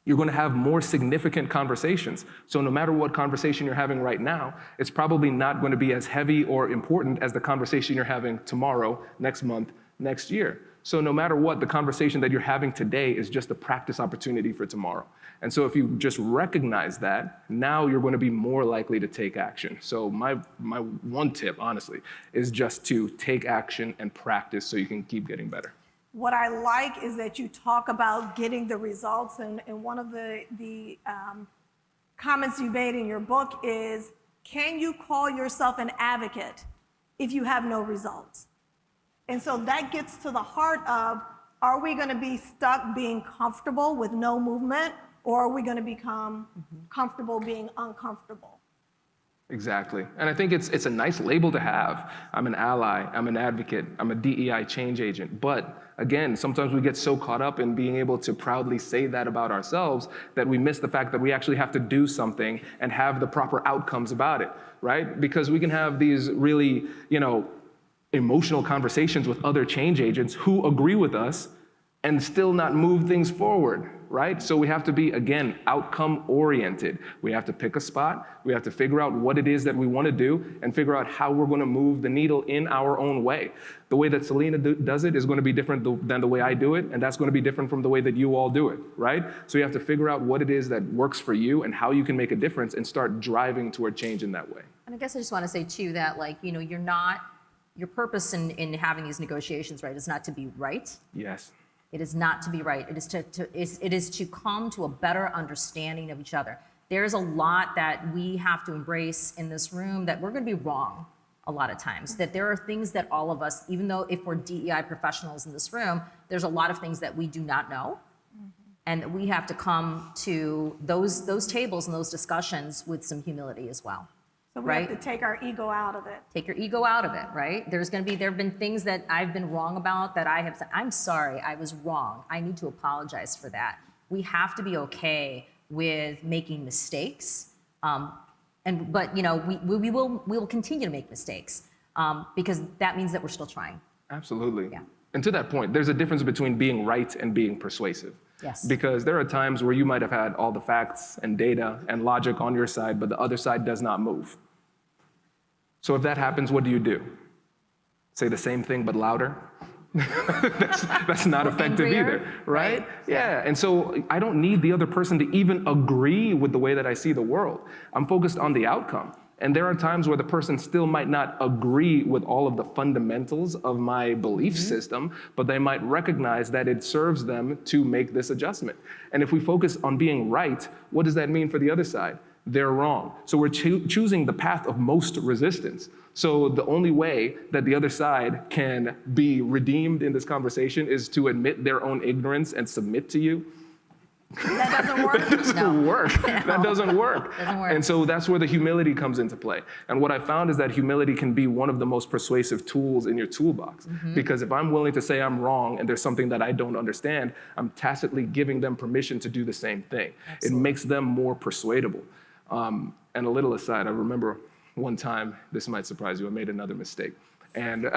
You're going to have more significant conversations. So no matter what conversation you're having right now, it's probably not going to be as heavy or important as the conversation you're having tomorrow, next month, next year. So no matter what, the conversation that you're having today is just a practice opportunity for tomorrow. And so if you just recognize that, now you're going to be more likely to take action. So my one tip, honestly, is just to take action and practice so you can keep getting better. what I like is that you talk about getting the results, and one of the comments you made in your book is, can you call yourself an advocate if you have no results? And so that gets to the heart of, are we going to be stuck being comfortable with no movement, or are we going to become comfortable being uncomfortable? Exactly. And I think it's a nice label to have. I'm an ally, I'm an advocate, I'm a DEI change agent. But again, sometimes we get so caught up in being able to proudly say that about ourselves that we miss the fact that we actually have to do something and have the proper outcomes about it, right? Because we can have these really, emotional conversations with other change agents who agree with us and still not move things forward, right? So we have to be, again, outcome oriented. We have to pick a spot, we have to figure out what it is that we want to do, and figure out how we're going to move the needle in our own way. The way that Selena does it is going to be different than the way I do it, and that's going to be different from the way that you all do it, right? So you have to figure out what it is that works for you and how you can make a difference and start driving toward change in that way. And I guess I just want to say too that, your purpose in having these negotiations, right, is not to be right. Yes. It is not to be right. It is to come to a better understanding of each other. There's a lot that we have to embrace in this room that we're going to be wrong a lot of times. That there are things that all of us, even though if we're DEI professionals in this room, there's a lot of things that we do not know. And that we have to come to those tables and those discussions with some humility as well. So we have to take our ego out of it. Take your ego out of it, right? There have been things that I've been wrong about that I have said, I'm sorry, I was wrong. I need to apologize for that. We have to be okay with making mistakes. But we will continue to make mistakes because that means that we're still trying. Absolutely. Yeah. And to that point, there's a difference between being right and being persuasive. Yes. Because there are times where you might have had all the facts and data and logic on your side, but the other side does not move. So if that happens, what do? Say the same thing, but louder? that's not effective either, right? Yeah, and so I don't need the other person to even agree with the way that I see the world. I'm focused on the outcome. And there are times where the person still might not agree with all of the fundamentals of my belief system, but they might recognize that it serves them to make this adjustment. And if we focus on being right, what does that mean for the other side? They're wrong. So we're choosing the path of most resistance. So the only way that the other side can be redeemed in this conversation is to admit their own ignorance and submit to you. That doesn't work? That doesn't work. That doesn't work. Doesn't work. And so that's where the humility comes into play. And what I found is that humility can be one of the most persuasive tools in your toolbox. Because if I'm willing to say I'm wrong and there's something that I don't understand, I'm tacitly giving them permission to do the same thing. Absolutely. It makes them more persuadable. And a little aside, I remember one time, this might surprise you, I made another mistake. And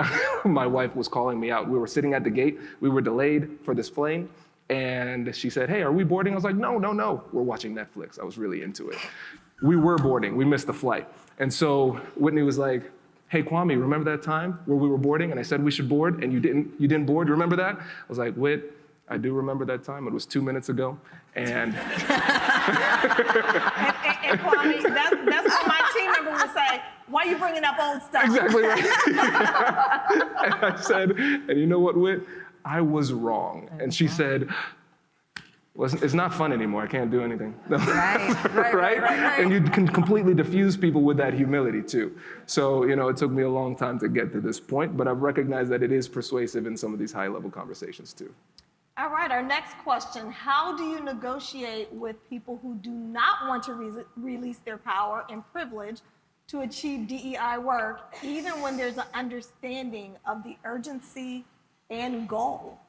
my wife was calling me out. We were sitting at the gate. We were delayed for this plane. And she said, hey, are we boarding? I was like, no, we're watching Netflix. I was really into it. We were boarding, we missed the flight. And so Whitney was like, hey, Kwame, remember that time where we were boarding and I said we should board and you didn't board, you remember that? I was like, Whit, I do remember that time, it was 2 minutes ago. And and Kwame, that's what my team member would say, why are you bringing up old stuff? Exactly right. And I said, and you know what, Whit? I was wrong. And she said, well, it's not fun anymore. I can't do anything. Right? And you can completely diffuse people with that humility too. So, it took me a long time to get to this point, but I've recognized that it is persuasive in some of these high-level conversations too. All right, our next question. How do you negotiate with people who do not want to release their power and privilege to achieve DEI work, even when there's an understanding of the urgency and goal?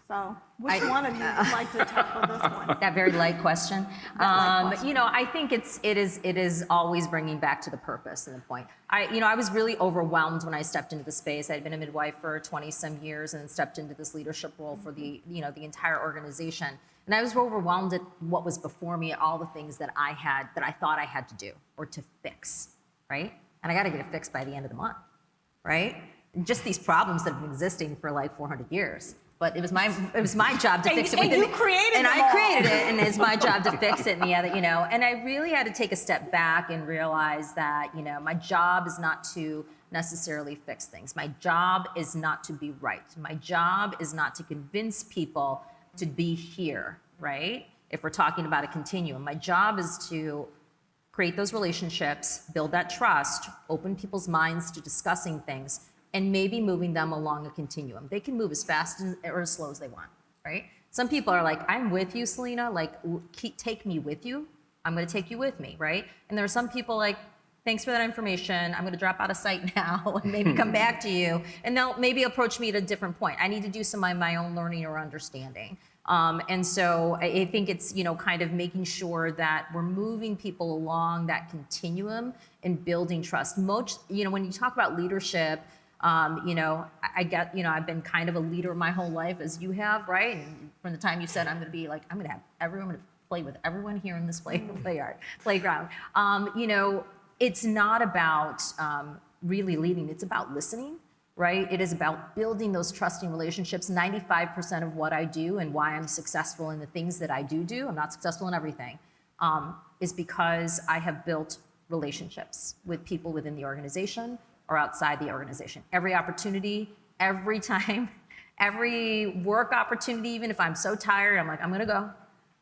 So which one of you would like to tackle this one? That very light question. I think it is always bringing back to the purpose and the point. I was really overwhelmed when I stepped into the space. I'd been a midwife for 20 some years and then stepped into this leadership role for the entire organization. And I was overwhelmed at what was before me, all the things that I thought I had to do or to fix, right? And I got to get it fixed by the end of the month, right? Just these problems that have been existing for like 400 years. But it was my job to fix it. And you created it. I created it, and it's my job to fix it. And I really had to take a step back and realize that, my job is not to necessarily fix things. My job is not to be right. My job is not to convince people to be here, right? If we're talking about a continuum, my job is to create those relationships, build that trust, open people's minds to discussing things, and maybe moving them along a continuum. They can move as fast or as slow as they want, right? Some people are like, I'm with you, Selena, like, take me with you. I'm gonna take you with me, right? And there are some people like, thanks for that information. I'm gonna drop out of sight now and maybe come back to you. And they'll maybe approach me at a different point. I need to do some of my own learning or understanding. And so I think it's, kind of making sure that we're moving people along that continuum and building trust. When you talk about leadership, I've been kind of a leader my whole life, as you have, right? And from the time you said, I'm gonna have everyone, I'm gonna play with everyone here in this playground. It's not about really leading, it's about listening. Right? It is about building those trusting relationships. 95% of what I do and why I'm successful in the things that I do, I'm not successful in everything, is because I have built relationships with people within the organization or outside the organization. Every opportunity, every time, every work opportunity, even if I'm so tired, I'm like, I'm gonna go.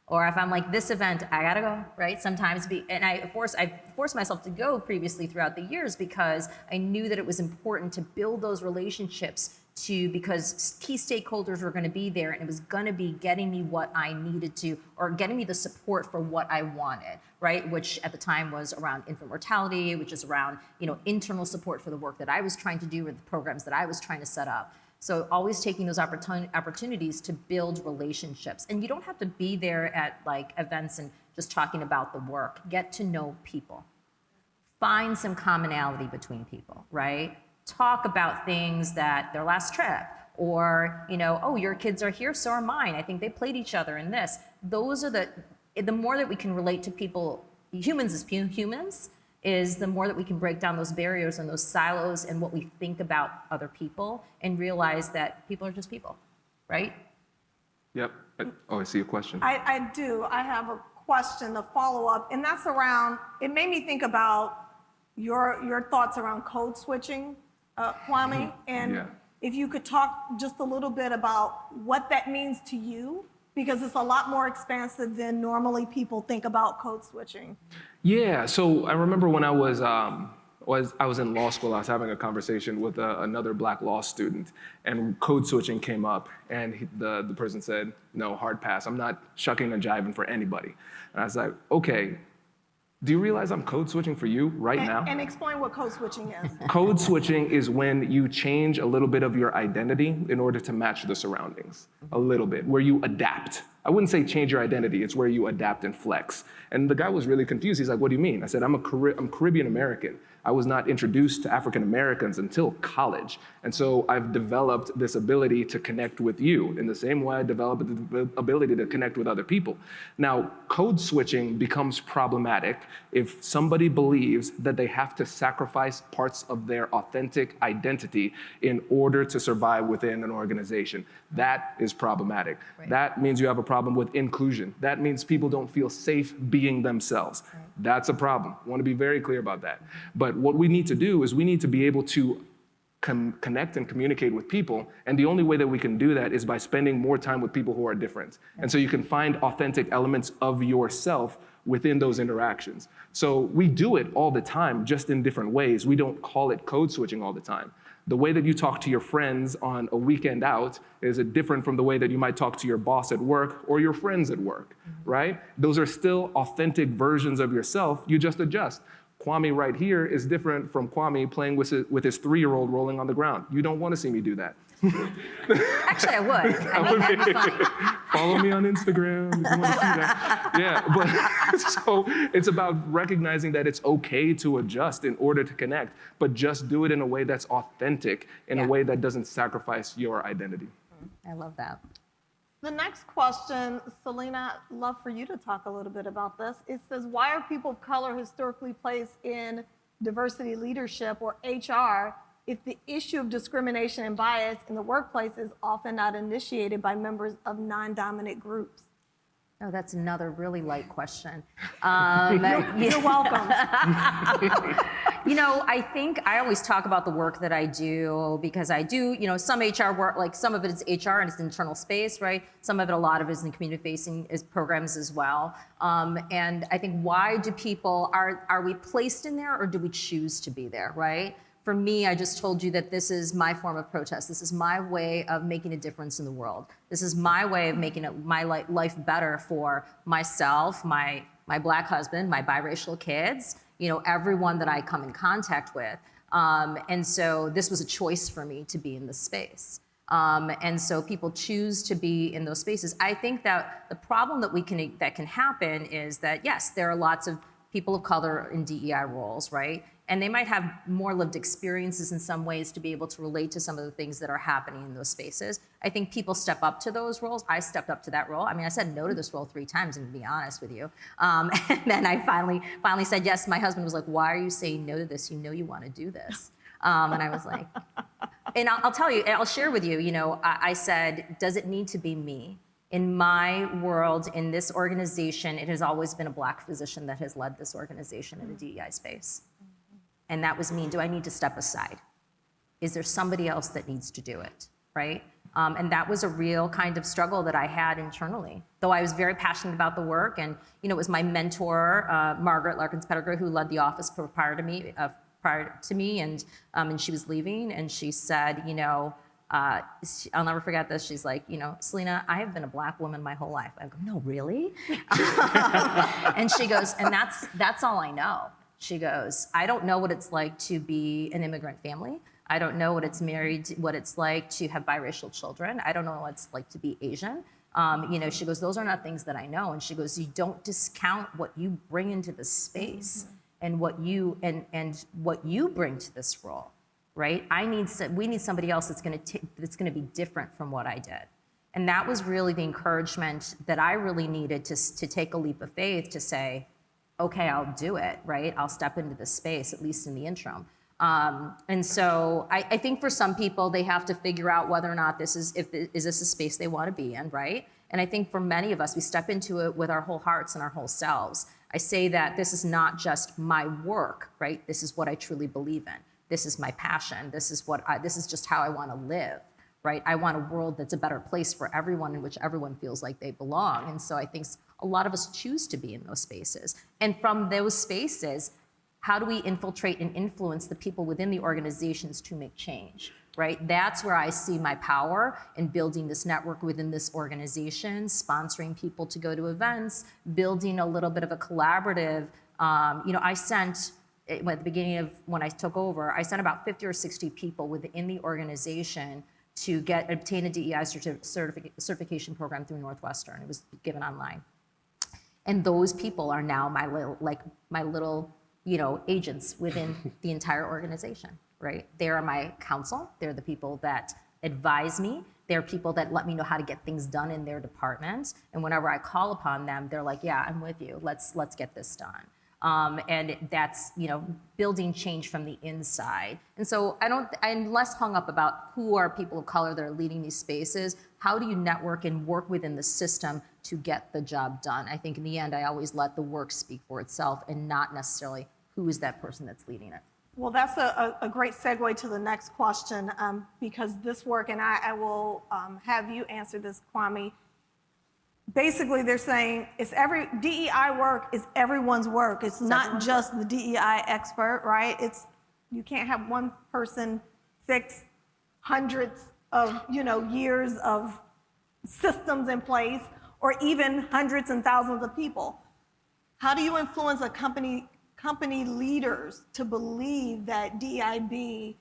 Or if I'm like, this event, I gotta go, right? Sometimes, and I forced myself to go previously throughout the years because I knew that it was important to build those relationships because key stakeholders were gonna be there and it was gonna be getting me what I needed to, or getting me the support for what I wanted, right? Which at the time was around infant mortality, which is around, internal support for the work that I was trying to do or the programs that I was trying to set up. So always taking those opportunities to build relationships. And you don't have to be there at like events and just talking about the work. Get to know people. Find some commonality between people, right? Talk about things that their last trip, or, oh, your kids are here, so are mine. I think they played each other in this. Those are the more that we can relate to people, humans as humans, is the more that we can break down those barriers and those silos and what we think about other people and realize that people are just people, right? Yep. I see a question. I do. I have a question, a follow-up, and that's around, it made me think about your thoughts around code switching, Kwame, and if you could talk just a little bit about what that means to you, because it's a lot more expansive than normally people think about code switching. Yeah, so I remember when I was in law school, I was having a conversation with another Black law student, and code switching came up, and the person said, no, hard pass. I'm not shucking and jiving for anybody. And I was like, okay, do you realize I'm code switching for you now? And explain what code switching is. Code switching is when you change a little bit of your identity in order to match the surroundings, a little bit, where you adapt. I wouldn't say change your identity, it's where you adapt and flex. And the guy was really confused. He's like, what do you mean? I said, I'm Caribbean American. I was not introduced to African Americans until college. And so I've developed this ability to connect with you in the same way I developed the ability to connect with other people. Now, code switching becomes problematic if somebody believes that they have to sacrifice parts of their authentic identity in order to survive within an organization. That is problematic. Right. That means you have a problem with inclusion. That means people don't feel safe being themselves. Right. That's a problem. I want to be very clear about that. But what we need to do is we need to be able to connect and communicate with people. And the only way that we can do that is by spending more time with people who are different. And so you can find authentic elements of yourself within those interactions. So we do it all the time, just in different ways. We don't call it code switching all the time. The way that you talk to your friends on a weekend out is different from the way that you might talk to your boss at work or your friends at work, right? Those are still authentic versions of yourself, you just adjust. Kwame right here is different from Kwame playing with his 3-year-old rolling on the ground. You don't want to see me do that. Actually, I would. That'd be funny. Follow me on Instagram if you want to see that. Yeah, but so it's about recognizing that it's okay to adjust in order to connect, but just do it in a way that's authentic, in a way that doesn't sacrifice your identity. I love that. The next question, Selena, I'd love for you to talk a little bit about this. It says, why are people of color historically placed in diversity leadership or HR if the issue of discrimination and bias in the workplace is often not initiated by members of non-dominant groups? Oh, that's another really light question. You're welcome. I think I always talk about the work that I do because I do, some HR work, like some of it is HR and it's internal space, right? Some of it, a lot of it is in community-facing programs as well. And I think why do people, are we placed in there or do we choose to be there, right? For me, I just told you that this is my form of protest. This is my way of making a difference in the world. This is my way of making my life better for myself, my Black husband, my biracial kids, everyone that I come in contact with. And so this was a choice for me to be in this space. And so people choose to be in those spaces. I think that the problem that can happen is that, yes, there are lots of people of color in DEI roles, right? And they might have more lived experiences in some ways to be able to relate to some of the things that are happening in those spaces. I think people step up to those roles. I stepped up to that role. I mean, I said no to this role 3 times, and to be honest with you. And then I finally said yes. My husband was like, why are you saying no to this? You know you want to do this. And I was like, and I'll tell you, I'll share with you, I said, does it need to be me? In my world, in this organization, it has always been a Black physician that has led this organization in the DEI space. And that was me. Do I need to step aside? Is there somebody else that needs to do it, right? And that was a real kind of struggle that I had internally. Though I was very passionate about the work, and it was my mentor, Margaret Larkins-Pettigrew, who led the office prior to me, and she was leaving, and she said, I'll never forget this. She's like, Selena, I have been a Black woman my whole life. I go, no, really? And she goes, and that's all I know. She goes, I don't know what it's like to be an immigrant family. I don't know what it's like to have biracial children. I don't know what it's like to be Asian. She goes, those are not things that I know. And she goes, you don't discount what you bring into this space and what you bring to this role, right? We need somebody else that's going to be different from what I did. And that was really the encouragement that I really needed to take a leap of faith to say, okay, I'll do it, right? I'll step into this space, at least in the interim. And so I think for some people, they have to figure out whether or not is this a space they want to be in, right? And I think for many of us, we step into it with our whole hearts and our whole selves. I say that this is not just my work, right? This is what I truly believe in. This is my passion. This is just how I want to live, right? I want a world that's a better place for everyone, in which everyone feels like they belong. And so I think a lot of us choose to be in those spaces. And from those spaces, how do we infiltrate and influence the people within the organizations to make change, right? That's where I see my power in building this network within this organization, sponsoring people to go to events, building a little bit of a collaborative. I sent, at the beginning of when I took over, I sent about 50 or 60 people within the organization to obtain a DEI certification program through Northwestern. It was given online. And those people are now my little agents within the entire organization, right? They are my counsel. They're the people that advise me. They're people that let me know how to get things done in their department. And whenever I call upon them, they're like, yeah, I'm with you. Let's get this done. And that's, building change from the inside. And so I'm less hung up about who are people of color that are leading these spaces. How do you network and work within the system to get the job done? I think in the end, I always let the work speak for itself and not necessarily who is that person that's leading it. Well, that's a great segue to the next question, because this work, and I will have you answer this, Kwame. Basically, they're saying DEI work is everyone's work. It's not just the DEI expert, right? You can't have one person fix hundreds of years of systems in place, or even hundreds and thousands of people. How do you influence a company leaders to believe that DEIB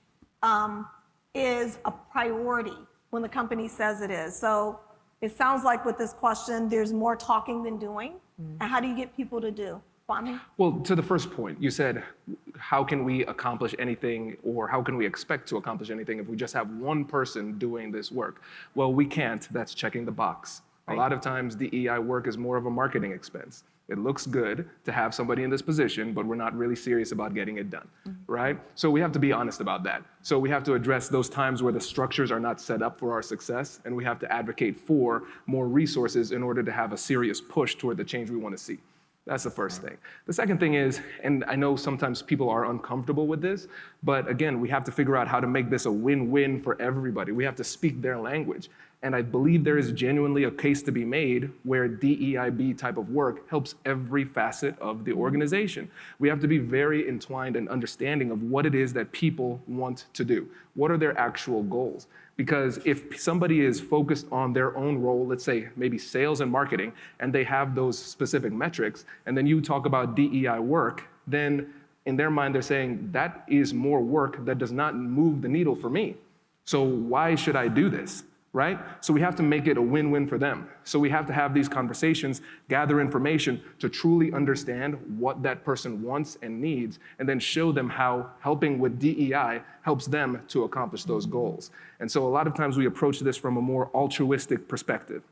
is a priority when the company says it is? So it sounds like with this question, there's more talking than doing. And how do you get people to do? Kwame? Well, to the first point, you said, how can we accomplish anything, or how can we expect to accomplish anything if we just have one person doing this work? Well, we can't. That's checking the box. A lot of times DEI work is more of a marketing expense. It looks good to have somebody in this position, but we're not really serious about getting it done, right? So we have to be honest about that. So we have to address those times where the structures are not set up for our success, and we have to advocate for more resources in order to have a serious push toward the change we want to see. That's the first thing. The second thing is, and I know sometimes people are uncomfortable with this, but again, we have to figure out how to make this a win-win for everybody. We have to speak their language. And I believe there is genuinely a case to be made where DEIB type of work helps every facet of the organization. We have to be very entwined and understanding of what it is that people want to do. What are their actual goals? Because if somebody is focused on their own role, let's say maybe sales and marketing, and they have those specific metrics, and then you talk about DEI work, then in their mind they're saying, that is more work that does not move the needle for me. So why should I do this? Right? So we have to make it a win-win for them. So we have to have these conversations, gather information to truly understand what that person wants and needs, and then show them how helping with DEI helps them to accomplish those goals. And so a lot of times we approach this from a more altruistic perspective.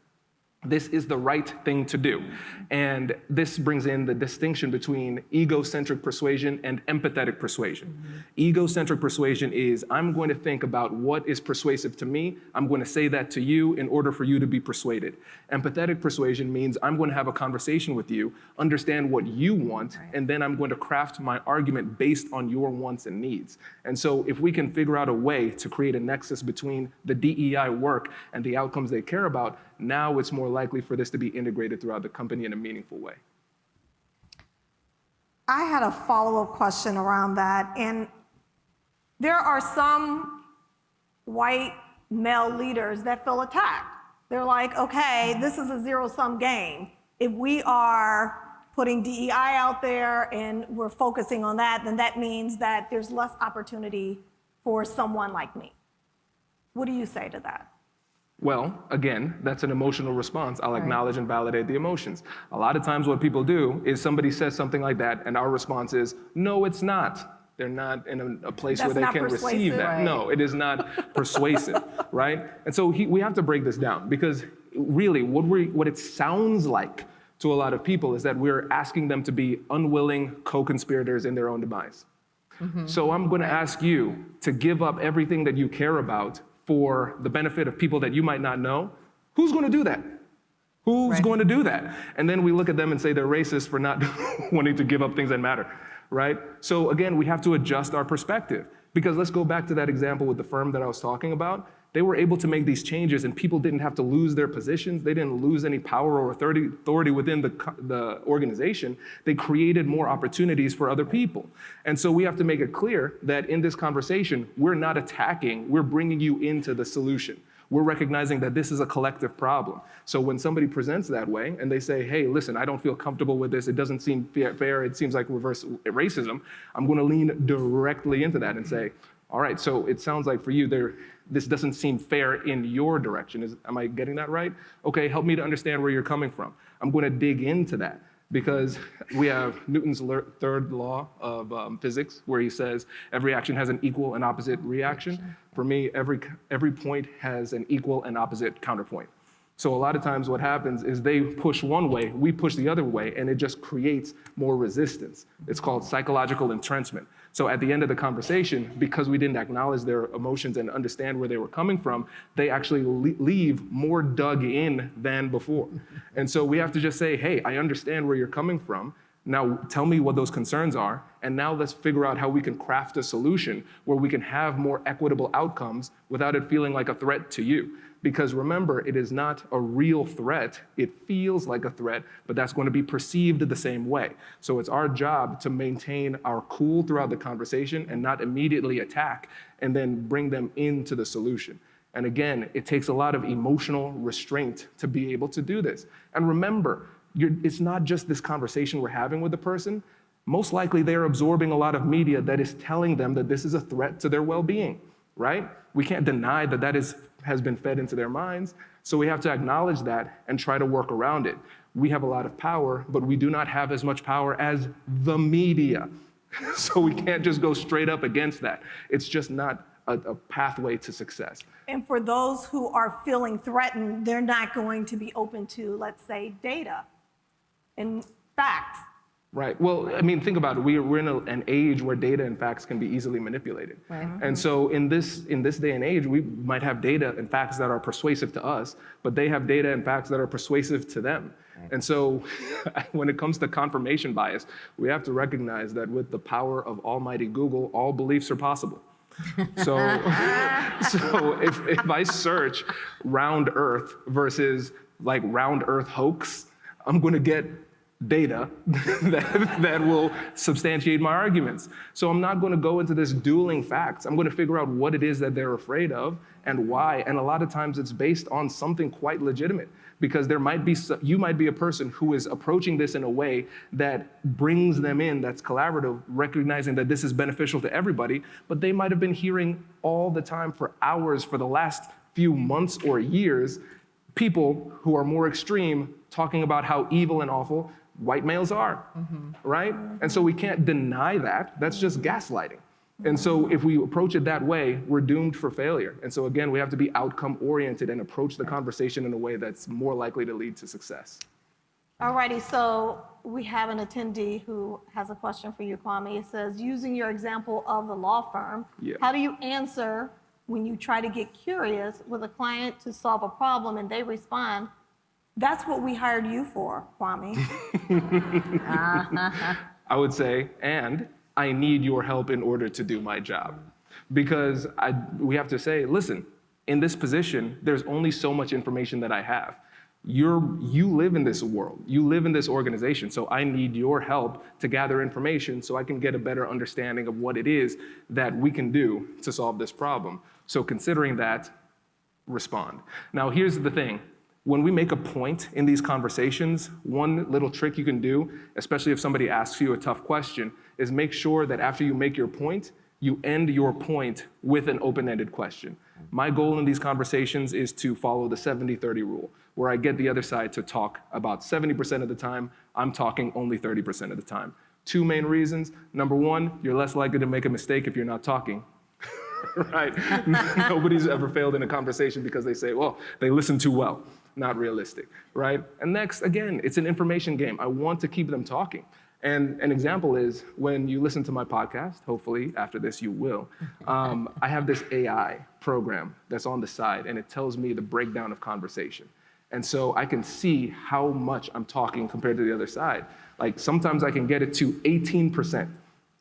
This is the right thing to do. And this brings in the distinction between egocentric persuasion and empathetic persuasion. Egocentric persuasion is, I'm going to think about what is persuasive to me. I'm going to say that to you in order for you to be persuaded. Empathetic persuasion means I'm going to have a conversation with you, understand what you want, and then I'm going to craft my argument based on your wants and needs. And so if we can figure out a way to create a nexus between the DEI work and the outcomes they care about, now it's more likely for this to be integrated throughout the company in a meaningful way. I had a follow-up question around that. And there are some white male leaders that feel attacked. They're like, okay, this is a zero-sum game. If we are putting DEI out there and we're focusing on that, then that means that there's less opportunity for someone like me. What do you say to that? Well, again, that's an emotional response. I'll acknowledge and validate the emotions. A lot of times what people do is somebody says something like that, and our response is, no, it's not. They're not in a place where they can receive that. Right. No, it is not persuasive, right? And so we have to break this down, because really what it sounds like to a lot of people is that we're asking them to be unwilling co-conspirators in their own demise. So I'm going to ask you to give up everything that you care about for the benefit of people that you might not know. Who's going to do that? Who's going to do that? And then we look at them and say they're racist for not wanting to give up things that matter, right? So again, we have to adjust our perspective, because let's go back to that example with the firm that I was talking about. They were able to make these changes and people didn't have to lose their positions. They didn't lose any power or authority within the organization. They created more opportunities for other people. And so we have to make it clear that in this conversation, we're not attacking, we're bringing you into the solution. We're recognizing that this is a collective problem. So when somebody presents that way and they say, hey, listen, I don't feel comfortable with this, it doesn't seem fair, it seems like reverse racism, I'm gonna lean directly into that and say, all right, so it sounds like for you, this doesn't seem fair in your direction. Am I getting that right? Okay, help me to understand where you're coming from. I'm going to dig into that, because we have Newton's third law of physics, where he says every action has an equal and opposite reaction. For me, every point has an equal and opposite counterpoint. So a lot of times what happens is they push one way, we push the other way, and it just creates more resistance. It's called psychological entrenchment. So at the end of the conversation, because we didn't acknowledge their emotions and understand where they were coming from, they actually leave more dug in than before. And so we have to just say, hey, I understand where you're coming from. Now tell me what those concerns are, and now let's figure out how we can craft a solution where we can have more equitable outcomes without it feeling like a threat to you. Because remember, it is not a real threat. It feels like a threat, but that's going to be perceived the same way. So it's our job to maintain our cool throughout the conversation and not immediately attack and then bring them into the solution. And again, it takes a lot of emotional restraint to be able to do this. And remember, it's not just this conversation we're having with the person. Most likely they're absorbing a lot of media that is telling them that this is a threat to their well-being, right? We can't deny that has been fed into their minds. So we have to acknowledge that and try to work around it. We have a lot of power, but we do not have as much power as the media. So we can't just go straight up against that. It's just not a pathway to success. And for those who are feeling threatened, they're not going to be open to, let's say, data and facts. Right. Well, I mean, think about it. We're in an age where data and facts can be easily manipulated. Right. And so in this day and age, we might have data and facts that are persuasive to us, but they have data and facts that are persuasive to them. And so when it comes to confirmation bias, we have to recognize that with the power of almighty Google, all beliefs are possible. So if I search round earth versus like round earth hoax, I'm going to get data that will substantiate my arguments. So I'm not going to go into this dueling facts. I'm going to figure out what it is that they're afraid of and why. And a lot of times it's based on something quite legitimate, because you might be a person who is approaching this in a way that brings them in, that's collaborative, recognizing that this is beneficial to everybody, but they might have been hearing all the time for hours for the last few months or years, people who are more extreme talking about how evil and awful white males are, right? And so we can't deny that. That's just gaslighting. And so if we approach it that way, we're doomed for failure. And so again, we have to be outcome oriented and approach the conversation in a way that's more likely to lead to success. All righty, so we have an attendee who has a question for you, Kwame. It says, using your example of the law firm, how do you answer when you try to get curious with a client to solve a problem and they respond, "That's what we hired you for, Kwame"? I would say, and I need your help in order to do my job. Because we have to say, listen, in this position, there's only so much information that I have. You live in this world, you live in this organization, so I need your help to gather information so I can get a better understanding of what it is that we can do to solve this problem. So considering that, respond. Now here's the thing. When we make a point in these conversations, one little trick you can do, especially if somebody asks you a tough question, is make sure that after you make your point, you end your point with an open-ended question. My goal in these conversations is to follow the 70-30 rule, where I get the other side to talk about 70% of the time, I'm talking only 30% of the time. Two main reasons. Number one, you're less likely to make a mistake if you're not talking. Right? Nobody's ever failed in a conversation because they say, well, they listen too well. Not realistic, right? And next, again, it's an information game. I want to keep them talking. And an example is when you listen to my podcast, hopefully after this you will, I have this AI program that's on the side and it tells me the breakdown of conversation. And so I can see how much I'm talking compared to the other side. Like sometimes I can get it to 18%,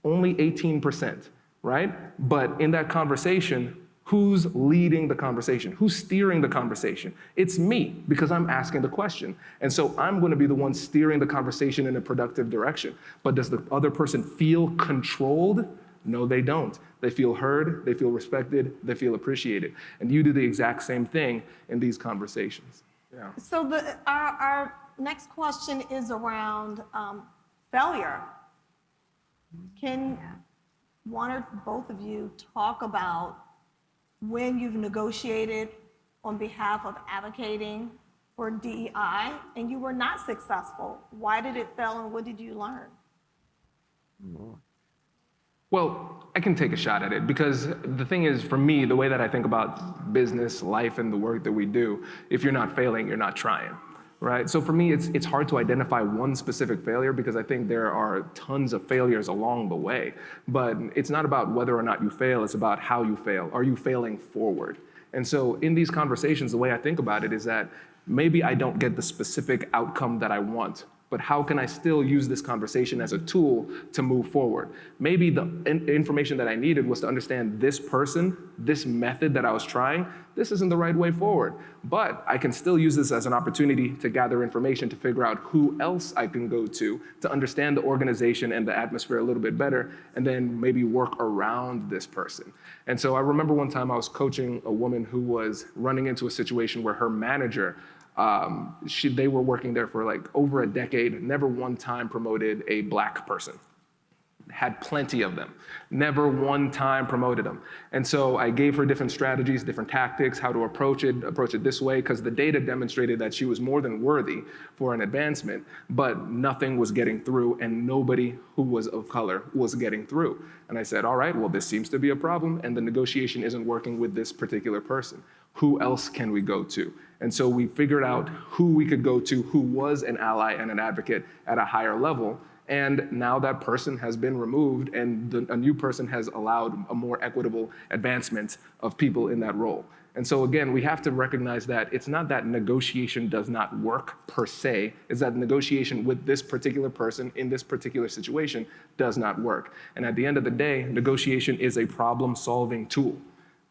only 18%, right? But in that conversation, who's leading the conversation? Who's steering the conversation? It's me, because I'm asking the question. And so I'm going to be the one steering the conversation in a productive direction. But does the other person feel controlled? No, they don't. They feel heard, they feel respected, they feel appreciated. And you do the exact same thing in these conversations. Yeah. So our next question is around failure. Can one or both of you talk about when you've negotiated on behalf of advocating for DEI and you were not successful? Why did it fail and what did you learn? Well, I can take a shot at it because the thing is, for me, the way that I think about business, life, and the work that we do, if you're not failing, you're not trying, right? So for me, it's hard to identify one specific failure because I think there are tons of failures along the way. But it's not about whether or not you fail, it's about how you fail. Are you failing forward? And so in these conversations, the way I think about it is that maybe I don't get the specific outcome that I want, but how can I still use this conversation as a tool to move forward? Maybe the information that I needed was to understand this person, this method that I was trying, this isn't the right way forward. But I can still use this as an opportunity to gather information to figure out who else I can go to understand the organization and the atmosphere a little bit better, and then maybe work around this person. And so I remember one time I was coaching a woman who was running into a situation where her manager, they were working there for like over a decade, never one time promoted a black person. had plenty of them, never one time promoted them. And so I gave her different strategies, different tactics, how to approach it this way, because the data demonstrated that she was more than worthy for an advancement, but nothing was getting through, and nobody who was of color was getting through. And I said, all right, well, this seems to be a problem, and the negotiation isn't working with this particular person. Who else can we go to? And so we figured out who we could go to, who was an ally and an advocate at a higher level. And now that person has been removed, and a new person has allowed a more equitable advancement of people in that role. And so again, we have to recognize that it's not that negotiation does not work per se, it's that negotiation with this particular person in this particular situation does not work. And at the end of the day, negotiation is a problem-solving tool.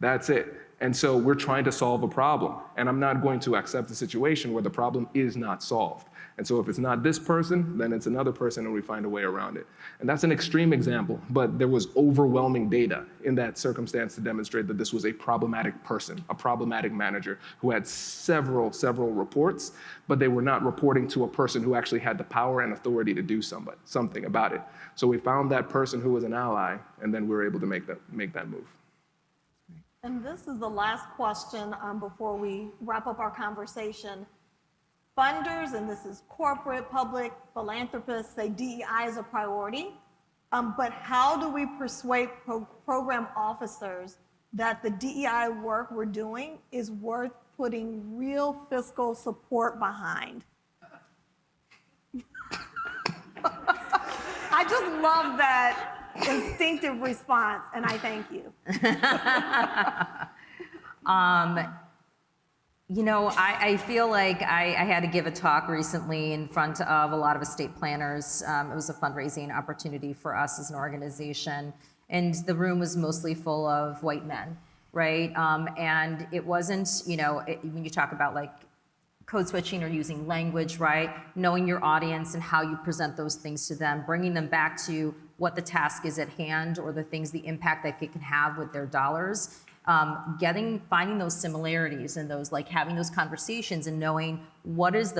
That's it. And so we're trying to solve a problem, and I'm not going to accept a situation where the problem is not solved. And so if it's not this person, then it's another person, and we find a way around it. And that's an extreme example, but there was overwhelming data in that circumstance to demonstrate that this was a problematic person, a problematic manager who had several reports, but they were not reporting to a person who actually had the power and authority to do something about it. So we found that person who was an ally, and then we were able to make that move. And this is the last question before we wrap up our conversation. Funders, and this is corporate, public, philanthropists, say DEI is a priority, but how do we persuade program officers that the DEI work we're doing is worth putting real fiscal support behind? I just love that instinctive response, and I thank you. You know, I feel like I had to give a talk recently in front of a lot of estate planners. It was a fundraising opportunity for us as an organization, and the room was mostly full of white men, right? And it wasn't, you know, when you talk about like code switching or using language, right? Knowing your audience and how you present those things to them, bringing them back to what the task is at hand or the things, the impact that it can have with their dollars. Finding those similarities and those, like having those conversations and knowing what is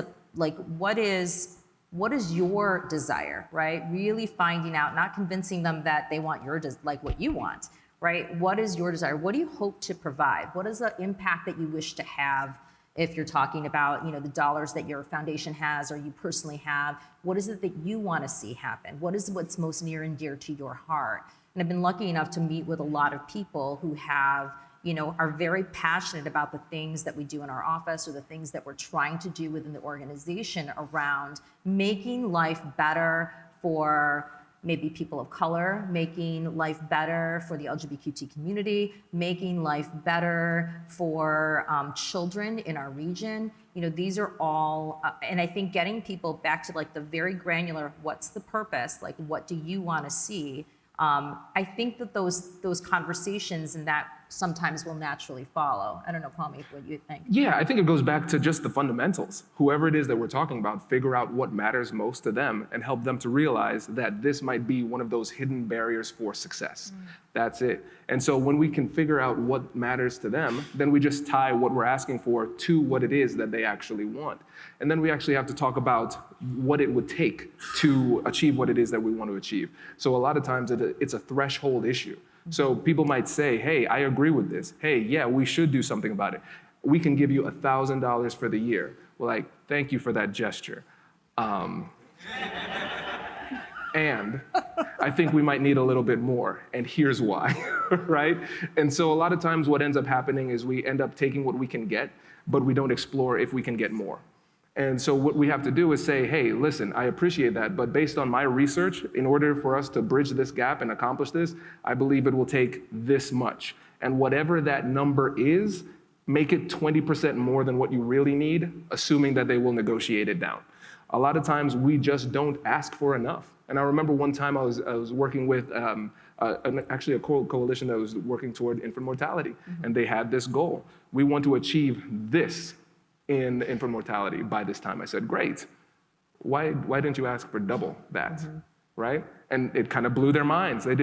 your desire, right? Really finding out, not convincing them that they want like what you want, right? What is your desire? What do you hope to provide? What is the impact that you wish to have? If you're talking about, you know, the dollars that your foundation has or you personally have, what is it that you want to see happen? What's most near and dear to your heart? And I've been lucky enough to meet with a lot of people who have, you know, are very passionate about the things that we do in our office or the things that we're trying to do within the organization around making life better for maybe people of color, making life better for the LGBTQ community, making life better for children in our region. You know, these are all, and I think getting people back to like the very granular, what's the purpose? Like, what do you want to see? I think that those conversations and that sometimes will naturally follow. I don't know, Kwame, what you think. Yeah, I think it goes back to just the fundamentals. Whoever it is that we're talking about, figure out what matters most to them and help them to realize that this might be one of those hidden barriers for success. That's it. And so when we can figure out what matters to them, then we just tie what we're asking for to what it is that they actually want. And then we actually have to talk about what it would take to achieve what it is that we want to achieve. So a lot of times it's a threshold issue. So people might say, hey, I agree with this. Hey, yeah, we should do something about it. We can give you $1,000 for the year. Well, like, thank you for that gesture. And I think we might need a little bit more, and here's why, right? And so a lot of times what ends up happening is we end up taking what we can get, but we don't explore if we can get more. And so what we have to do is say, hey, listen, I appreciate that, but based on my research, in order for us to bridge this gap and accomplish this, I believe it will take this much. And whatever that number is, make it 20% more than what you really need, assuming that they will negotiate it down. A lot of times we just don't ask for enough. And I remember one time I was working with actually a coalition that was working toward infant mortality, and they had this goal. We want to achieve this in infant mortality by this time. I said, great. Why didn't you ask for double that, right? And it kind of blew their minds. They're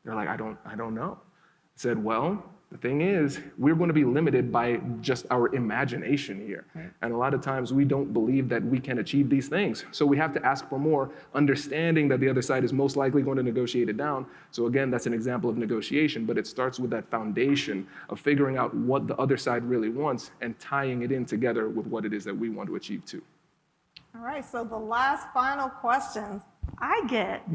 like, I don't know. I said, well, The thing is, we're going to be limited by just our imagination here. Right. And a lot of times we don't believe that we can achieve these things. So we have to ask for more, understanding that the other side is most likely going to negotiate it down. So again, that's an example of negotiation, but it starts with that foundation of figuring out what the other side really wants and tying it in together with what it is that we want to achieve too. All right, so the last final questions I get.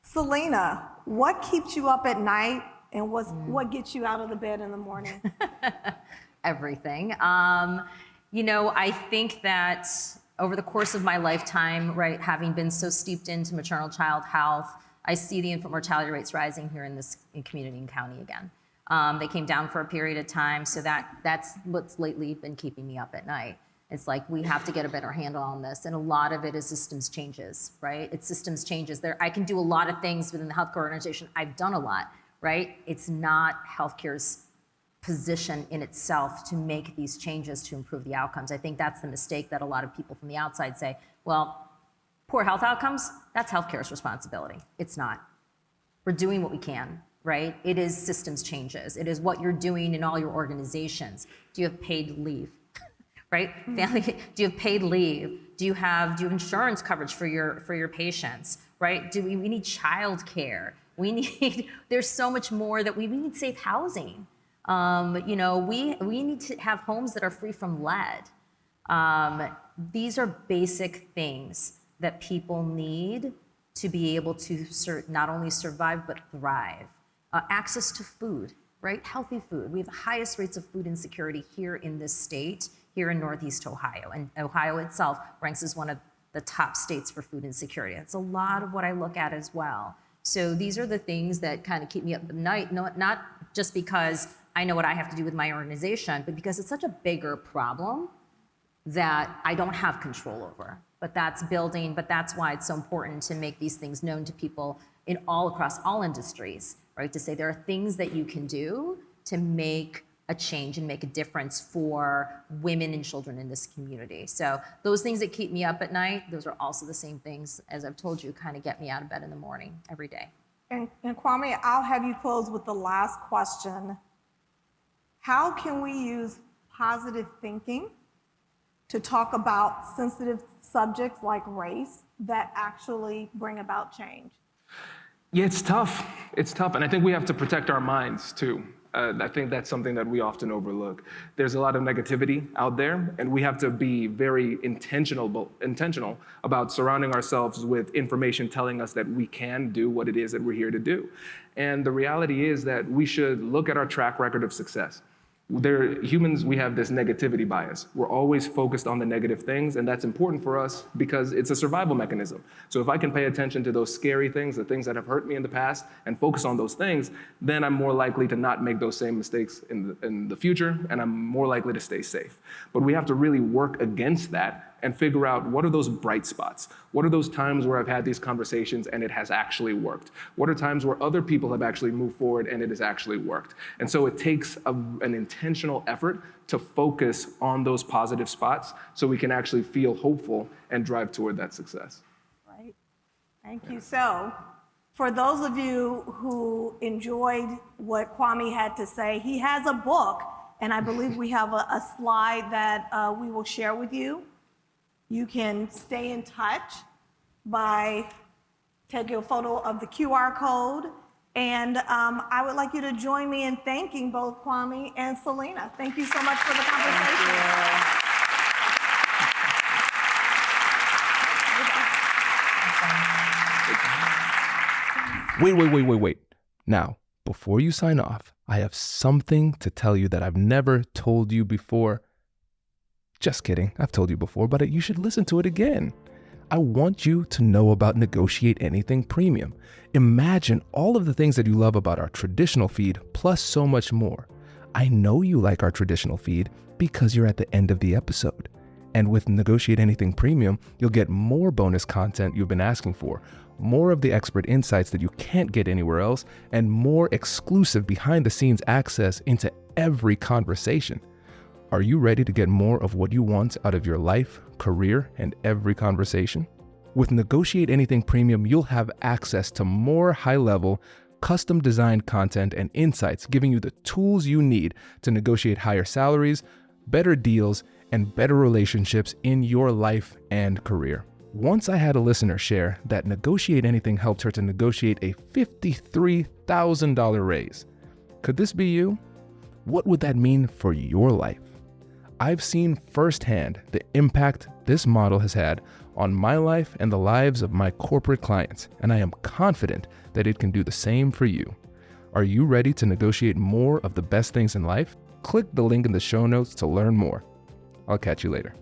Selena, what keeps you up at night? And what gets you out of the bed in the morning? Everything. I think that over the course of my lifetime, right, having been so steeped into maternal child health, I see the infant mortality rates rising here in this community and county again. They came down for a period of time, so that's what's lately been keeping me up at night. It's like we have to get a better handle on this, and a lot of it is systems changes, right? It's systems changes. I can do a lot of things within the healthcare organization. I've done a lot. Right? It's not healthcare's position in itself to make these changes to improve the outcomes. I think that's the mistake that a lot of people from the outside say, well, poor health outcomes, that's healthcare's responsibility. It's not. We're doing what we can, right? It is systems changes. It is what you're doing in all your organizations. Do you have paid leave? Right? Family, do you have paid leave? Do you have insurance coverage for your patients? Right? We need child care. There's so much more that we need safe housing. We need to have homes that are free from lead. These are basic things that people need to be able to not only survive, but thrive. Access to food, right? Healthy food. We have the highest rates of food insecurity here in this state, here in Northeast Ohio. And Ohio itself ranks as one of the top states for food insecurity. That's a lot of what I look at as well. So these are the things that kind of keep me up at night, not just because I know what I have to do with my organization, but because it's such a bigger problem that I don't have control over. But that's why it's so important to make these things known to people across all industries, right? To say there are things that you can do to make a change and make a difference for women and children in this community. So those things that keep me up at night, those are also the same things, as I've told you, kind of get me out of bed in the morning every day. And Kwame, I'll have you close with the last question. How can we use positive thinking to talk about sensitive subjects like race that actually bring about change? Yeah, it's tough. It's tough. And I think we have to protect our minds too. I think that's something that we often overlook. There's a lot of negativity out there, and we have to be very intentional about surrounding ourselves with information telling us that we can do what it is that we're here to do. And the reality is that we should look at our track record of success. Humans, we have this negativity bias. We're always focused on the negative things, and that's important for us because it's a survival mechanism. So if I can pay attention to those scary things, the things that have hurt me in the past, and focus on those things, then I'm more likely to not make those same mistakes in the future, and I'm more likely to stay safe. But we have to really work against that and figure out what are those bright spots? What are those times where I've had these conversations and it has actually worked? What are times where other people have actually moved forward and it has actually worked? And so it takes an intentional effort to focus on those positive spots so we can actually feel hopeful and drive toward that success. Right. Thank you. So for those of you who enjoyed what Kwame had to say, he has a book, and I believe we have a slide that we will share with you. You can stay in touch by taking a photo of the QR code. And I would like you to join me in thanking both Kwame and Selena. Thank you so much for the conversation. Wait. Now, before you sign off, I have something to tell you that I've never told you before. Just kidding, I've told you before, but you should listen to it again. I want you to know about Negotiate Anything Premium. Imagine all of the things that you love about our traditional feed, plus so much more. I know you like our traditional feed because you're at the end of the episode. And with Negotiate Anything Premium, you'll get more bonus content you've been asking for, more of the expert insights that you can't get anywhere else, and more exclusive behind-the-scenes access into every conversation. Are you ready to get more of what you want out of your life, career, and every conversation? With Negotiate Anything Premium, you'll have access to more high-level, custom designed content and insights, giving you the tools you need to negotiate higher salaries, better deals, and better relationships in your life and career. Once I had a listener share that Negotiate Anything helped her to negotiate a $53,000 raise. Could this be you? What would that mean for your life? I've seen firsthand the impact this model has had on my life and the lives of my corporate clients, and I am confident that it can do the same for you. Are you ready to negotiate more of the best things in life? Click the link in the show notes to learn more. I'll catch you later.